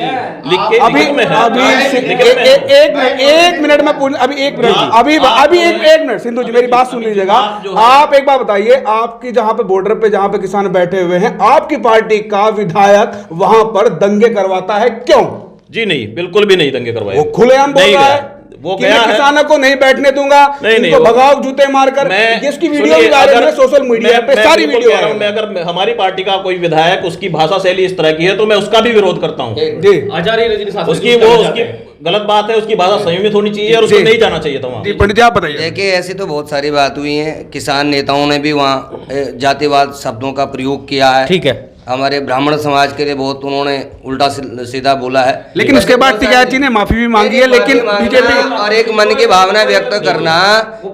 एक मिनट सिंधु जी मेरी बात सुन लीजिएगा। आप एक बात बताइए, आपकी जहां पे बॉर्डर पे जहां पे किसान बैठे हुए हैं, आपकी पार्टी का विधायक वहां पर दंगे करवाता है, क्यों? जी नहीं, बिल्कुल भी नहीं दंगे करवाए। वो खुलेआम बोल रहा है वो कि गया मैं किसानों को नहीं बैठने दूंगा, इनको भगाओ जूते मारकर। इसकी वीडियो भी वायरल है सोशल मीडिया पे, सारी वीडियो है। मैं अगर हमारी पार्टी का कोई विधायक, उसकी भाषा शैली इस तरह की है तो मैं उसका भी विरोध करता हूँ। उसकी गलत बात है, उसकी भाषा संयमित होनी चाहिए और उसको नहीं जाना चाहिए था वहाँ। पंडित जी आप बताइए। देखिए, ऐसी तो बहुत सारी बात हुई है, किसान नेताओं ने भी वहाँ जातिवाद शब्दों का प्रयोग किया है। ठीक है, हमारे ब्राह्मण समाज के लिए बहुत उन्होंने उल्टा सीधा बोला है, लेकिन उसके बाद टिकैत जी ने माफी भी मांगी है। लेकिन बीजेपी और एक मन की भावना व्यक्त करना,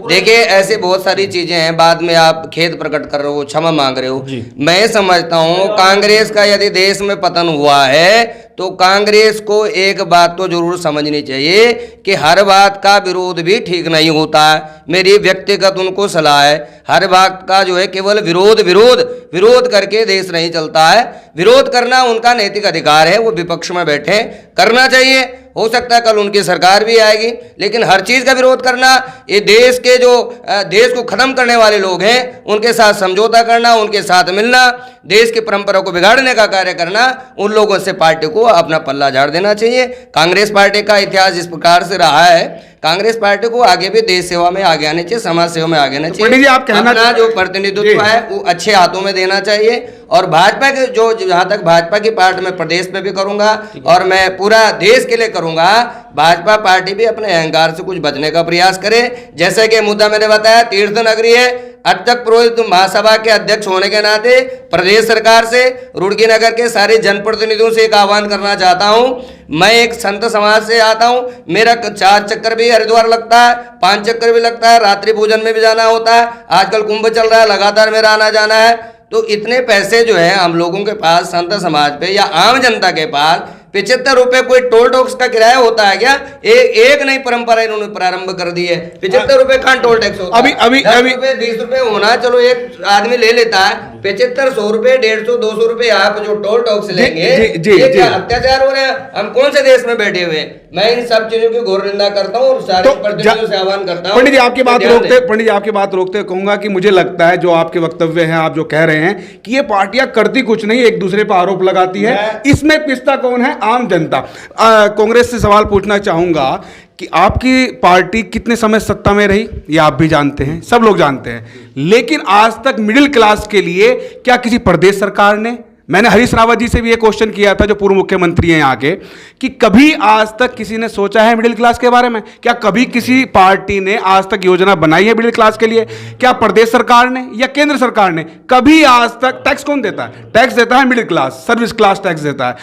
देखिए ऐसे बहुत सारी चीजें हैं, बाद में आप खेद प्रकट कर रहे हो, क्षमा मांग रहे हो। मैं समझता हूँ कांग्रेस का यदि देश में पतन हुआ है तो कांग्रेस को एक बात तो जरूर समझनी चाहिए कि हर बात का विरोध भी ठीक नहीं होता है। मेरी व्यक्तिगत उनको सलाह है, हर बात का जो है केवल विरोध करके देश नहीं चलता है। विरोध करना उनका नैतिक अधिकार है, वो विपक्ष में बैठे, करना चाहिए। हो सकता है कल उनकी सरकार भी आएगी, लेकिन हर चीज़ का विरोध करना, ये देश के जो देश को खत्म करने वाले लोग हैं उनके साथ समझौता करना, उनके साथ मिलना, देश की परंपरा को बिगाड़ने का कार्य करना, उन लोगों से पार्टी को अपना पल्ला झाड़ देना चाहिए। कांग्रेस पार्टी का इतिहास इस प्रकार से रहा है, कांग्रेस पार्टी को आगे भी देश सेवा में आगे आने चाहिए, समाज सेवा में आगे आना चाहिए। आप कहना अपना जो प्रतिनिधित्व है वो अच्छे हाथों में देना चाहिए। और भाजपा के जो जहाँ तक भाजपा की पार्टी में प्रदेश में भी करूंगा और मैं पूरा देश के लिए करूंगा, भाजपा पार्टी भी अपने अहंकार से कुछ बचने का प्रयास करे। जैसे कि मुद्दा मैंने बताया, तीर्थ नगरी है, अटक पुरोहित महासभा के अध्यक्ष होने के नाते प्रदेश सरकार से, रुड़की नगर के सारे जनप्रतिनिधियों से एक आह्वान करना चाहता हूं। मैं एक संत समाज से आता हूं, मेरा 4 चक्कर भी हरिद्वार लगता है, 5 चक्कर भी लगता है, रात्रि भोजन में भी जाना होता है, आजकल कुंभ चल रहा है, लगातार मेरा आना जाना है। तो इतने पैसे जो है हम लोगों के पास, संत समाज पे या आम जनता के पास 75 रुपए कोई टोल टैक्स का किराया होता है क्या? एक नई परंपरा इन्होंने प्रारंभ कर दी है, 75 रुपए का टोल टैक्स होता है। अभी 20 रुपए होना, चलो एक आदमी ले लेता है, 75 100 रुपए 150 200 रुपए आप जो टोल टैक्स लेंगे, ये क्या अत्याचार हो रहा है? हम कौन से देश में बैठे हुए? मैं इन सब चीजों की घोर निंदा करता हूँ और सारे प्रतिनिधियों से आह्वान करता हूँ। पंडित जी आपकी बात रोकते कहूंगा कि मुझे लगता है जो आपके वक्तव्य हैं, आप जो कह रहे हैं कि ये पार्टियां करती कुछ नहीं, एक दूसरे पर आरोप लगाती है, इसमें पिसता कौन है? आम जनता। कांग्रेस से सवाल पूछना चाहूंगा कि आपकी पार्टी कितने समय सत्ता में रही, ये आप भी जानते हैं, सब लोग जानते हैं, लेकिन आज तक मिडिल क्लास के लिए क्या किसी प्रदेश सरकार ने, मैंने हरीश रावत जी से भी ये क्वेश्चन किया था, जो पूर्व मुख्यमंत्री हैं यहाँ के, कि कभी आज तक किसी ने सोचा है मिडिल क्लास के बारे में? क्या कभी किसी पार्टी ने आज तक योजना बनाई है मिडिल क्लास के लिए? क्या प्रदेश सरकार ने या केंद्र सरकार ने कभी आज तक? टैक्स कौन देता है? टैक्स देता है middle class, service class tax देता है।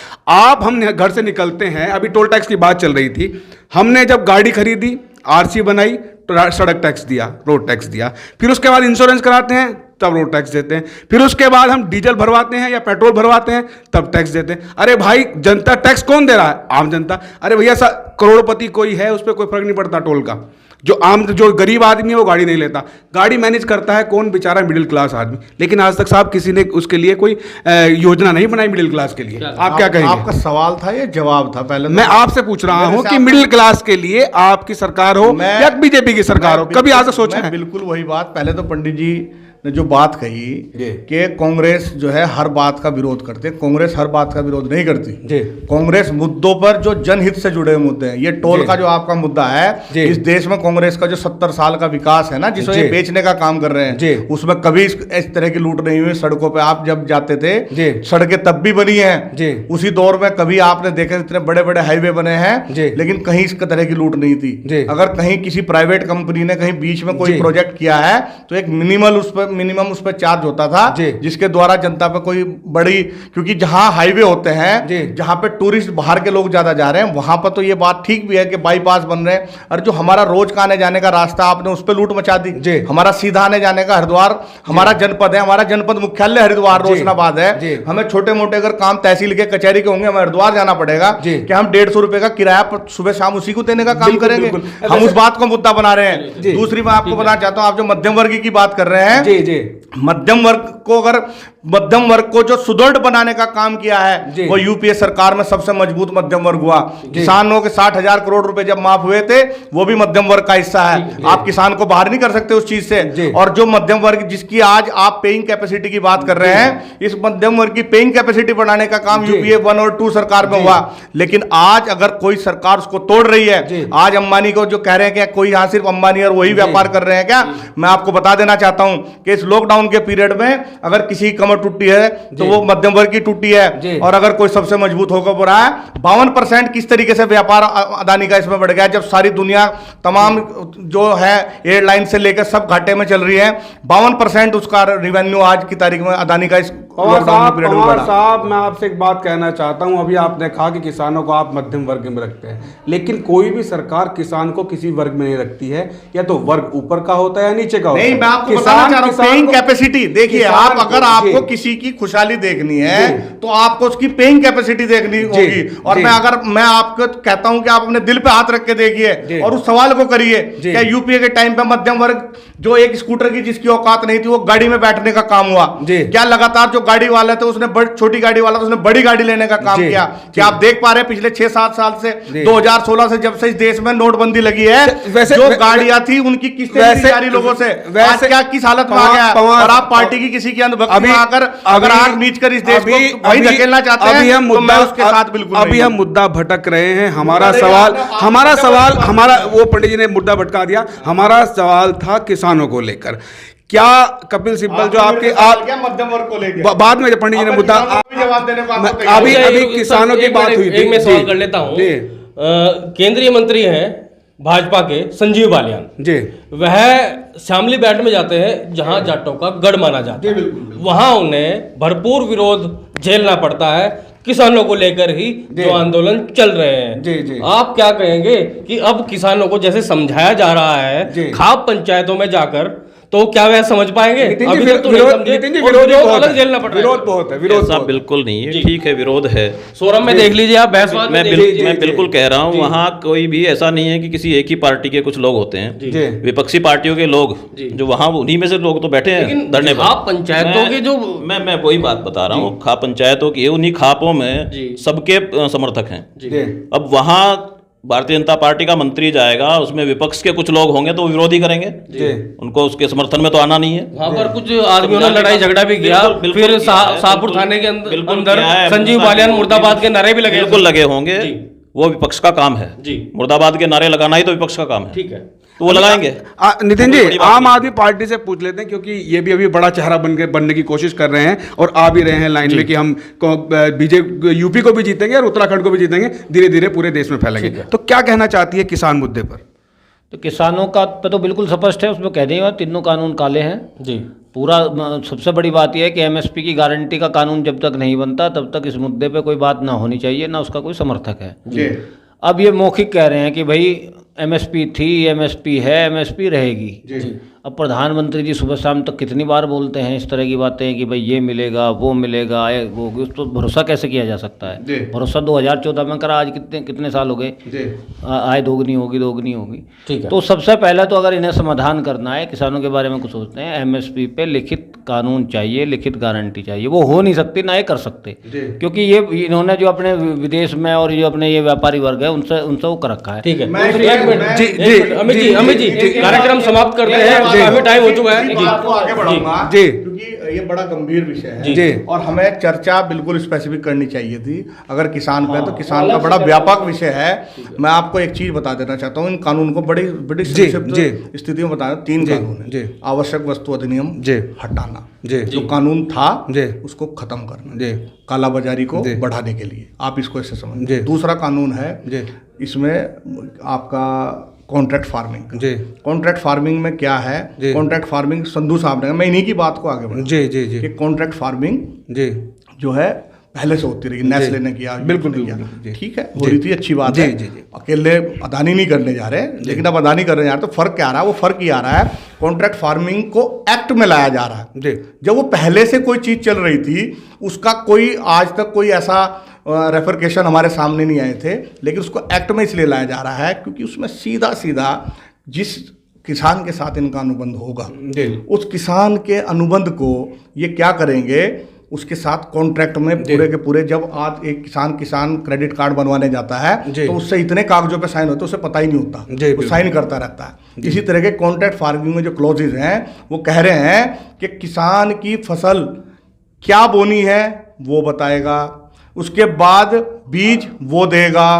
हम घर से निकलते हैं, अभी टोल टैक्स की बात चल रही थी, हमने जब गाड़ी खरीदी, आरसी बनाई तो सड़क टैक्स दिया, रोड टैक्स दिया, फिर उसके बाद इंश्योरेंस कराते हैं तब रोड टैक्स देते हैं, फिर उसके बाद हम डीजल भरवाते हैं या पेट्रोल भरवाते हैं तब टैक्स देते हैं। अरे भाई, जनता टैक्स कौन दे रहा है? आम जनता। अरे भैया, करोड़पति कोई है, उस पर कोई फर्क नहीं पड़ता टोल का। जो गरीब आदमी है वो गाड़ी नहीं लेता, गाड़ी मैनेज करता है कौन? बेचारा मिडिल क्लास आदमी। लेकिन आज तक साहब किसी ने उसके लिए कोई योजना नहीं बनाई मिडिल क्लास के लिए। आप क्या कहेंगे? आपका सवाल था या जवाब था? पहले मैं आपसे पूछ रहा हूं कि मिडिल क्लास के लिए आपकी सरकार हो या बीजेपी की सरकार हो, कभी आज तक सोचा है? बिल्कुल वही बात। पहले तो पंडित जी ने जो बात कही कि कांग्रेस जो है हर बात का विरोध करते, कांग्रेस हर बात का विरोध नहीं करती। कांग्रेस मुद्दों पर जो जनहित से जुड़े हुए मुद्दे हैं, ये टोल का जो आपका मुद्दा है, इस देश में कांग्रेस का जो 70 साल का विकास है ना, जिसमें ये बेचने का काम कर रहे हैं, उसमें कभी इस तरह की लूट नहीं हुई। सड़कों पे आप जब जाते थे, सड़कें तब भी बनी हैं उसी दौर में, कभी आपने देखे इतने बड़े बड़े हाईवे बने हैं, लेकिन कहीं इस तरह की लूट नहीं थी। अगर कहीं किसी प्राइवेट कंपनी ने कहीं बीच में कोई प्रोजेक्ट किया है तो एक मिनिमम उस पर चार्ज होता था, जिसके द्वारा जनता पे कोई बड़ी, क्योंकि जहां हाईवे होते हैं, जहां पे टूरिस्ट बाहर के लोग ज्यादा जा रहे हैं, वहां पर तो ये बात ठीक भी है कि बाईपास बन रहे हैं। और जो हमारा रोज का आने जाने का रास्ता, आपने उस पर लूट मचा दी। हमारा सीधा आने जाने का हरिद्वार हमारा जनपद है, हमारा जनपद मुख्यालय हरिद्वार रोशनाबाद है। हमें छोटे मोटे अगर काम तहसील के कचहरी के होंगे, हमें हरिद्वार जाना पड़ेगा कि हम 150 रुपए का किराया सुबह शाम उसी को देने का काम करेंगे। हम उस बात को मुद्दा बना रहे हैं। दूसरी मैं आपको बताना चाहता हूं, आप जो मध्यम वर्ग की बात कर रहे हैं, मध्यम वर्ग को जो सुदृढ़ बनाने का काम किया है, वो यूपीए सरकार में सबसे मजबूत मध्यम वर्ग हुआ। किसानों के 60,000 करोड़ रुपए जब माफ हुए थे, वो भी मध्यम वर्ग का हिस्सा है। आप किसान को बाहर नहीं कर सकते उस चीज से। और जो मध्यम वर्ग, जिसकी आज आप पेइंग कैपेसिटी की बात कर रहे हैं, इस मध्यम वर्ग की पेइंग कैपेसिटी बढ़ाने का काम यूपीए 1 और 2 सरकार में हुआ। लेकिन आज अगर कोई सरकार उसको तोड़ रही है, आज अंबानी को जो कह रहे हैं कि कोई यहां सिर्फ अंबानी और वही व्यापार कर रहे हैं क्या, मैं आपको बता देना चाहता हूं कि इस लॉकडाउन के पीरियड में अगर किसी की कमर टूटी है तो वो मध्यम वर्ग की टूटी है। और अगर कोई सबसे मजबूत होकर रहा है, 52% किस तरीके से व्यापार अदानी का इसमें बढ़ गया, जब सारी दुनिया तमाम जो है एयरलाइन से लेकर सब घाटे में चल रही है। 52% उसका रेवेन्यू आज की तारीख में अदानी का इस लॉकडाउन पीरियड में बढ़ा। साहब, मैं आपसे एक बात कहना चाहता हूं। अभी आपने कहा कि किसानों को आप मध्यम वर्ग में रखते हैं, लेकिन कोई भी सरकार किसान को किसी वर्ग में नहीं रखती है। या तो वर्ग ऊपर का होता है या नीचे का होता है। नहीं, मैं आपको बताना चाह रहा हूं, पेइंग कैपेसिटी देखिए आप, अगर आपको किसी की खुशहाली देखनी है तो आपको उसकी पेइंग कैपेसिटी देखनी होगी। और मैं आपको कहता हूं कि आप अपने दिल पे हाथ रख के देखिए और उस सवाल को करिए, क्या यूपीए के टाइम पे मध्यम वर्ग जो एक स्कूटर की जिसकी औकात नहीं थी, वो गाड़ी में बैठने का काम हुआ? क्या लगातार जो गाड़ी वाला थे उसने छोटी गाड़ी वाला था, उसने बड़ी गाड़ी लेने का काम किया? क्या आप देख पा रहे हैं पिछले 6-7 साल से, 2016 से जब से इस देश में नोटबंदी लगी है, जो गाड़ियां थी उनकी किस्तें जा रही लोगों से, आज क्या किस हालत में आ गया? और आप पार्टी की किसी की अंधभक्ति में आकर अगर आग नीच कर इस देश को वही धकेलना चाहते हैं, तो मैं उसके साथ बिल्कुल अभी हम मुद्दा भटक रहे हैं। हमारा सवाल वो पंडित जी ने मुद्दा भटका दिया। हमारा सवाल था किसानों को लेकर। क्या कपिल सिब्बल जो आपके मध्यम वर्ग को लेकर बाद में पंडित जी ने मुद्दा जवाब देने को अभी किसानों की बात हुई थी। मैं सवाल कर लेता हूँ। केंद्रीय मंत्री हैं भाजपा के संजीव बालियान जी, वह शामली बैठ में जाते हैं जहां जाटों का गढ़ माना जाता है, वहां उन्हें भरपूर विरोध झेलना पड़ता है किसानों को लेकर ही जो आंदोलन चल रहे हैं। आप क्या कहेंगे कि अब किसानों को जैसे समझाया जा रहा है खाप पंचायतों में जाकर, तो क्या वह समझ पाएंगे? अभी तक तो नहीं समझे, अलग झेलना पड़ रहा है। विरोध बहुत है, विरोध ऐसा बिल्कुल नहीं है। ठीक है, विरोध है। सोरम में देख लीजिए आप, बहसवाद में देख लीजिए। मैं बिल्कुल कह रहा हूँ, वहाँ कोई भी ऐसा नहीं है कि किसी एक ही पार्टी के कुछ लोग होते हैं। विपक्षी पार्टियों के लोग जो वहाँ, उन्हीं में से लोग तो बैठे हैं धरने पर। खाप पंचायतों के जो मैं वही बात बता रहा हूँ, खाप पंचायतों की, उन्हीं खापों में सबके समर्थक हैं। अब वहाँ भारतीय जनता पार्टी का मंत्री जाएगा, उसमें विपक्ष के कुछ लोग होंगे तो वो विरोधी करेंगे, उनको उसके समर्थन में तो आना नहीं है। वहाँ पर कुछ आदमियों ने लड़ाई झगड़ा भी किया, फिर शाहपुर थाने के अंदर संजीव बालियान मुर्दाबाद के नारे भी लगे, बिल्कुल लगे होंगे। वो विपक्ष का काम है, मुर्दाबाद के नारे लगाना ही तो विपक्ष का काम है। ठीक है। तो वो लगाएंगे। नितिन बड़ी जी, बात आम नहीं। आदमी पार्टी से पूछ लेते हैं, क्योंकि ये भी अभी बड़ा चेहरा बनने की कोशिश कर रहे हैं और आ भी रहे हैं लाइन में कि हम बीजेपी यूपी को भी जीतेंगे और उत्तराखंड को भी जीतेंगे, धीरे धीरे पूरे देश में फैलेंगे। तो क्या कहना चाहती है किसान मुद्दे पर? तो किसानों का पे तो बिल्कुल स्पष्ट है, उसमें कह देंगे तीनों कानून काले हैं जी। पूरा। सबसे बड़ी बात यह है कि एमएसपी की गारंटी का कानून जब तक नहीं बनता तब तक इस मुद्दे पे कोई बात ना होनी चाहिए, ना उसका कोई समर्थक है। जी। अब ये मौखिक कह रहे हैं कि भाई एमएसपी थी, एमएसपी है, एमएसपी रहेगी। अब प्रधानमंत्री जी सुबह शाम तक कितनी बार बोलते हैं इस तरह की बातें कि भाई ये मिलेगा, वो मिलेगा, वो उस तो भरोसा कैसे किया जा सकता है? भरोसा 2014 में करा, आज कितने साल हो गए? आय दोगुनी होगी। ठीक है। तो सबसे पहले तो अगर इन्हें समाधान करना है, किसानों के बारे में कुछ सोचते हैं, एमएसपी पे लिखित कानून चाहिए, लिखित गारंटी चाहिए। वो हो नहीं सकती, ना ये कर सकते, क्योंकि ये इन्होंने जो अपने विदेश में और जो अपने ये व्यापारी वर्ग है उनसे वो कर रखा है। ठीक है, मैं- एक मिनट, जी, एक जी, मिनट, अमित जी, जी, जी, कार्यक्रम समाप्त करते हैं, काफी टाइम हो चुका है। इस बात को आगे बढ़ाऊंगा, जी। क्योंकि ये बड़ा गंभीर विषय है। जी। और हमें चर्चा बिल्कुल स्पेसिफिक करनी चाहिए थी। अगर किसान पे है तो किसान का बड़ा व्यापक विषय है। मैं आपको एक चीज बता देना चाहता हूँ, इन कानून को बड़ी बड़ी संक्षिप्त स्थिति में बता, 3 कानून है। जी। आवश्यक वस्तु अधिनियम हटाना, जी। जो कानून था जी। उसको खत्म करना, जी। कालाबाजारी को जी। बढ़ाने के लिए, आप इसको ऐसे जी। समझिए। दूसरा कानून है जी। इसमें आपका कॉन्ट्रैक्ट फार्मिंग। जी। कॉन्ट्रैक्ट फार्मिंग में क्या है? जी। कॉन्ट्रैक्ट फार्मिंग संधू साहब ने, मैं इन्हीं की बात को आगे बढ़ा जी, जी, जी। कि कॉन्ट्रैक्ट फार्मिंग जी। जो है पहले से होती रही, नेस्ले ने किया, बिल्कुल, ने किया, बिल्कुल, जी। ठीक है, हो रही थी, अच्छी बात जी, है। जी, जी। अकेले अदानी नहीं करने जा रहे, लेकिन अब अदानी करने जा रहे, तो फर्क क्या आ रहा है? वो फर्क ये आ रहा है, कॉन्ट्रैक्ट फार्मिंग को एक्ट में लाया जा रहा है। जी। जब वो पहले से कोई चीज चल रही थी, उसका कोई आज तक कोई ऐसा रेफरकेशन हमारे सामने नहीं आए थे, लेकिन उसको एक्ट में इसलिए लाया जा रहा है क्योंकि उसमें सीधा सीधा जिस किसान के साथ इनका अनुबंध होगा, उस किसान के अनुबंध को ये क्या करेंगे, उसके साथ कॉन्ट्रैक्ट में पूरे के पूरे, जब आज एक किसान क्रेडिट कार्ड बनवाने जाता है तो उससे इतने कागजों पे साइन होते हैं, उसे पता ही नहीं होता, वो साइन करता रहता है। इसी तरह के कॉन्ट्रैक्ट फार्मिंग में जो क्लॉजेज हैं वो कह रहे हैं कि किसान की फसल क्या बोनी है वो बताएगा, उसके बाद बीज वो देगा,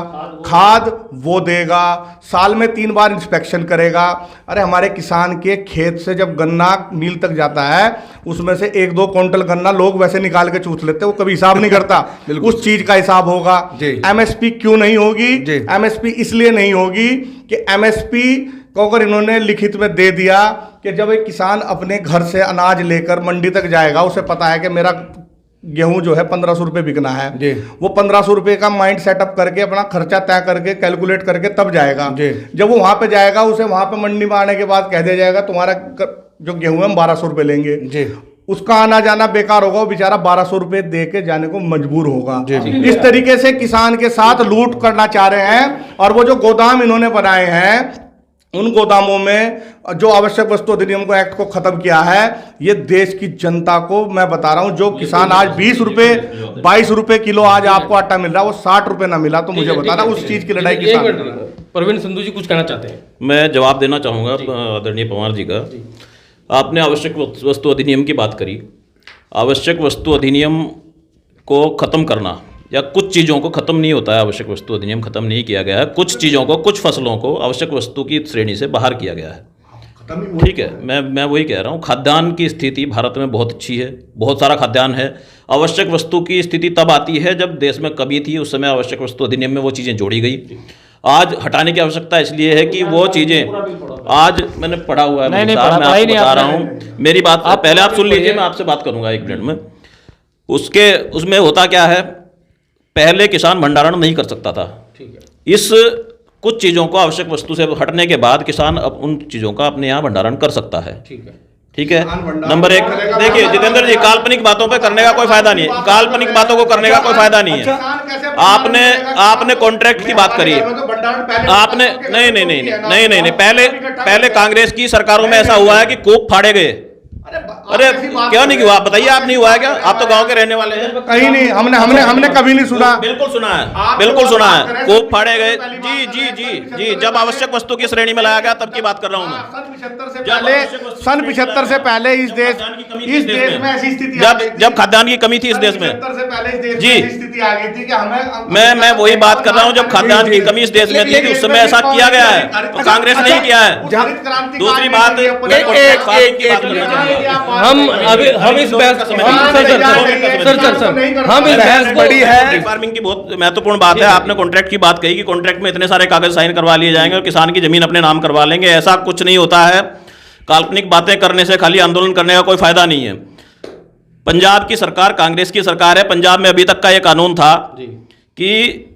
खाद वो देगा, साल में 3 बार इंस्पेक्शन करेगा। अरे हमारे किसान के खेत से जब गन्ना मिल तक जाता है उसमें से 1-2 क्विंटल गन्ना लोग वैसे निकाल के चूस लेते हैं, वो कभी हिसाब नहीं करता। उस चीज का हिसाब होगा। एमएसपी क्यों नहीं होगी? एमएसपी इसलिए नहीं होगी कि एमएसपी को अगर इन्होंने लिखित में दे दिया कि जब एक किसान अपने घर से अनाज लेकर मंडी तक जाएगा, उसे पता है कि मेरा गेहूं जो है 1500 रुपये बिकना है, वो 1500 रुपये का माइंड सेटअप करके अपना खर्चा तय करके कैलकुलेट करके तब जाएगा। जब वो वहां पे जाएगा, उसे वहां पे मंडी में आने के बाद कह दिया जाएगा तुम्हारा जो गेहूं है हम 1200 रुपये लेंगे, उसका आना जाना बेकार होगा, वो बेचारा 1200 रुपये दे के जाने को मजबूर होगा। इस तरीके से किसान के साथ लूट करना चाह रहे हैं। और वो जो गोदाम इन्होंने बनाए हैं, उन गोदामों में जो आवश्यक वस्तु अधिनियम को एक्ट को खत्म किया है, ये देश की जनता को मैं बता रहा हूं, जो किसान आज 20 रुपए 22 रुपए किलो आज आपको आटा मिल रहा है, वो 60 रुपए ना मिला तो मुझे बताना, उस चीज की लड़ाई किसान। प्रवीण संधू जी कुछ कहना चाहते हैं? मैं जवाब देना चाहूँगा आदरणीय पवार जी का। आपने आवश्यक वस्तु अधिनियम की बात करी। आवश्यक वस्तु अधिनियम को ख़त्म करना या कुछ चीज़ों को ख़त्म नहीं होता है, आवश्यक वस्तु अधिनियम ख़त्म नहीं किया गया है, कुछ चीज़ों को, कुछ फसलों को आवश्यक वस्तु की श्रेणी से बाहर किया गया है। ठीक है, मैं वही कह रहा हूँ, खाद्यान्न की स्थिति भारत में बहुत अच्छी है, बहुत सारा खाद्यान्न है। आवश्यक वस्तु की स्थिति तब आती है जब देश में कमी थी, उस समय आवश्यक वस्तु अधिनियम में वो चीज़ें जोड़ी गई। आज हटाने की आवश्यकता इसलिए है कि वो चीज़ें आज मैंने पढ़ा हुआ है, मैं आपको बता रहा हूँ, मेरी बात पहले आप सुन लीजिए, मैं आपसे बात करूँगा 1 मिनट में। उसमें होता क्या है, पहले किसान भंडारण नहीं कर सकता था। इस कुछ चीज़ों को आवश्यक वस्तु से हटने के बाद किसान अब उन चीज़ों का अपने यहाँ भंडारण कर सकता है। ठीक है। नंबर 1, देखिए जितेंद्र जी, काल्पनिक बातों पे करने का कोई फायदा नहीं है, काल्पनिक बातों को करने का कोई फायदा नहीं है। आपने कॉन्ट्रैक्ट की बात करी है, आपने नहीं, पहले कांग्रेस की सरकारों में ऐसा हुआ है कि कूप फाड़े गए, अरे क्यों नहीं हुआ, आप बताइए, आप नहीं हुआ है क्या? आप तो गांव के रहने वाले हैं। कहीं नहीं, हमने कभी नहीं सुना। बिल्कुल सुना है, बिल्कुल सुना है। खूब फाड़े गए। जी जी जी जी, जब आवश्यक वस्तु की श्रेणी में लाया गया तब की बात कर रहा हूँ मैं। सन 75 से पहले इस देश में ऐसी स्थिति जब खाद्यान्न की कमी थी इस देश में, 75 से पहले इस देश जी। में ऐसी स्थिति आ गई थी कि हमें मैं वही बात कर रहा हूँ, जब खाद्यान्न की कमी इस देश में थी उस समय ऐसा किया गया है, तो कांग्रेस नहीं किया है। दूसरी बात, हम इस बहस हम इस बहस बड़ी है। फार्मिंग की बहुत महत्वपूर्ण बात है। आपने कॉन्ट्रैक्ट की बात कही कि कॉन्ट्रैक्ट में इतने सारे कागज साइन करवा लिए जाएंगे और किसान की जमीन अपने नाम करवा लेंगे। ऐसा कुछ नहीं होता है। काल्पनिक बातें करने से खाली आंदोलन करने का कोई फायदा नहीं है। पंजाब की सरकार कांग्रेस की सरकार है। पंजाब में अभी तक का ये कानून था कि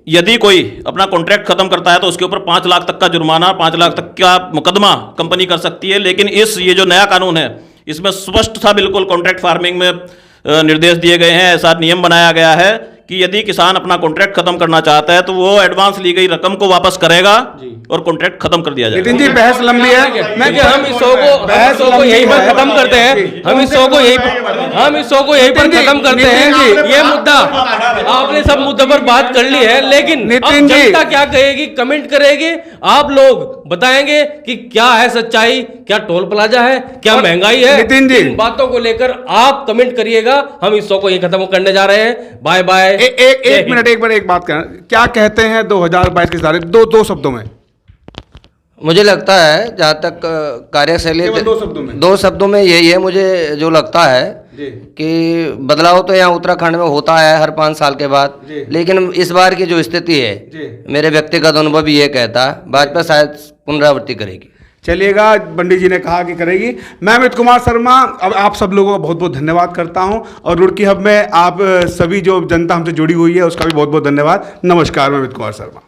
यदि कोई अपना कॉन्ट्रैक्ट खत्म करता है तो उसके ऊपर 5 लाख तक का जुर्माना, 5 लाख तक का मुकदमा कंपनी कर सकती है। लेकिन ये जो नया कानून है इसमें स्पष्ट था बिल्कुल, कॉन्ट्रैक्ट फार्मिंग में निर्देश दिए गए हैं, ऐसा नियम बनाया गया है कि यदि किसान अपना कॉन्ट्रैक्ट खत्म करना चाहता है तो वो एडवांस ली गई रकम को वापस करेगा और कॉन्ट्रैक्ट खत्म कर दिया जाएगा। नितिन जी, बहस लंबी है। मैं कि हम इस शो को यहीं पर खत्म करते हैं। हम इस शो को यहीं पर खत्म करते हैं। ये मुद्दा आपने सब मुद्दों पर बात कर ली है, लेकिन नितिन जी, जनता क्या कहेगी, कमेंट करेगी, आप लोग बताएंगे कि क्या है सच्चाई, क्या टोल प्लाजा है, क्या महंगाई है। नितिन जी, इन बातों को लेकर आप कमेंट करिएगा। हम इस शो को यहीं खत्म करने जा रहे हैं। Bye bye. एक मिनट, एक बात करना, क्या कहते हैं 2022 के सारे दो शब्दों में? मुझे लगता है जहाँ तक कार्यशैली, केवल 2 शब्दों में? 2 शब्दों में यही है मुझे जो लगता है कि बदलाव तो यहाँ उत्तराखंड में होता है हर 5 साल के बाद, लेकिन इस बार की जो स्थिति है मेरे व्यक्तिगत अनुभव ये कहता है भाजपा शायद पुनरावृत्ति करेगी। चलिएगा, पंडित जी ने कहा कि करेगी। मैं अमित कुमार शर्मा अब आप सब लोगों का बहुत बहुत धन्यवाद करता हूं और रुड़की हब में आप सभी जो जनता हमसे जुड़ी हुई है उसका भी बहुत बहुत धन्यवाद। नमस्कार, मैं अमित कुमार शर्मा।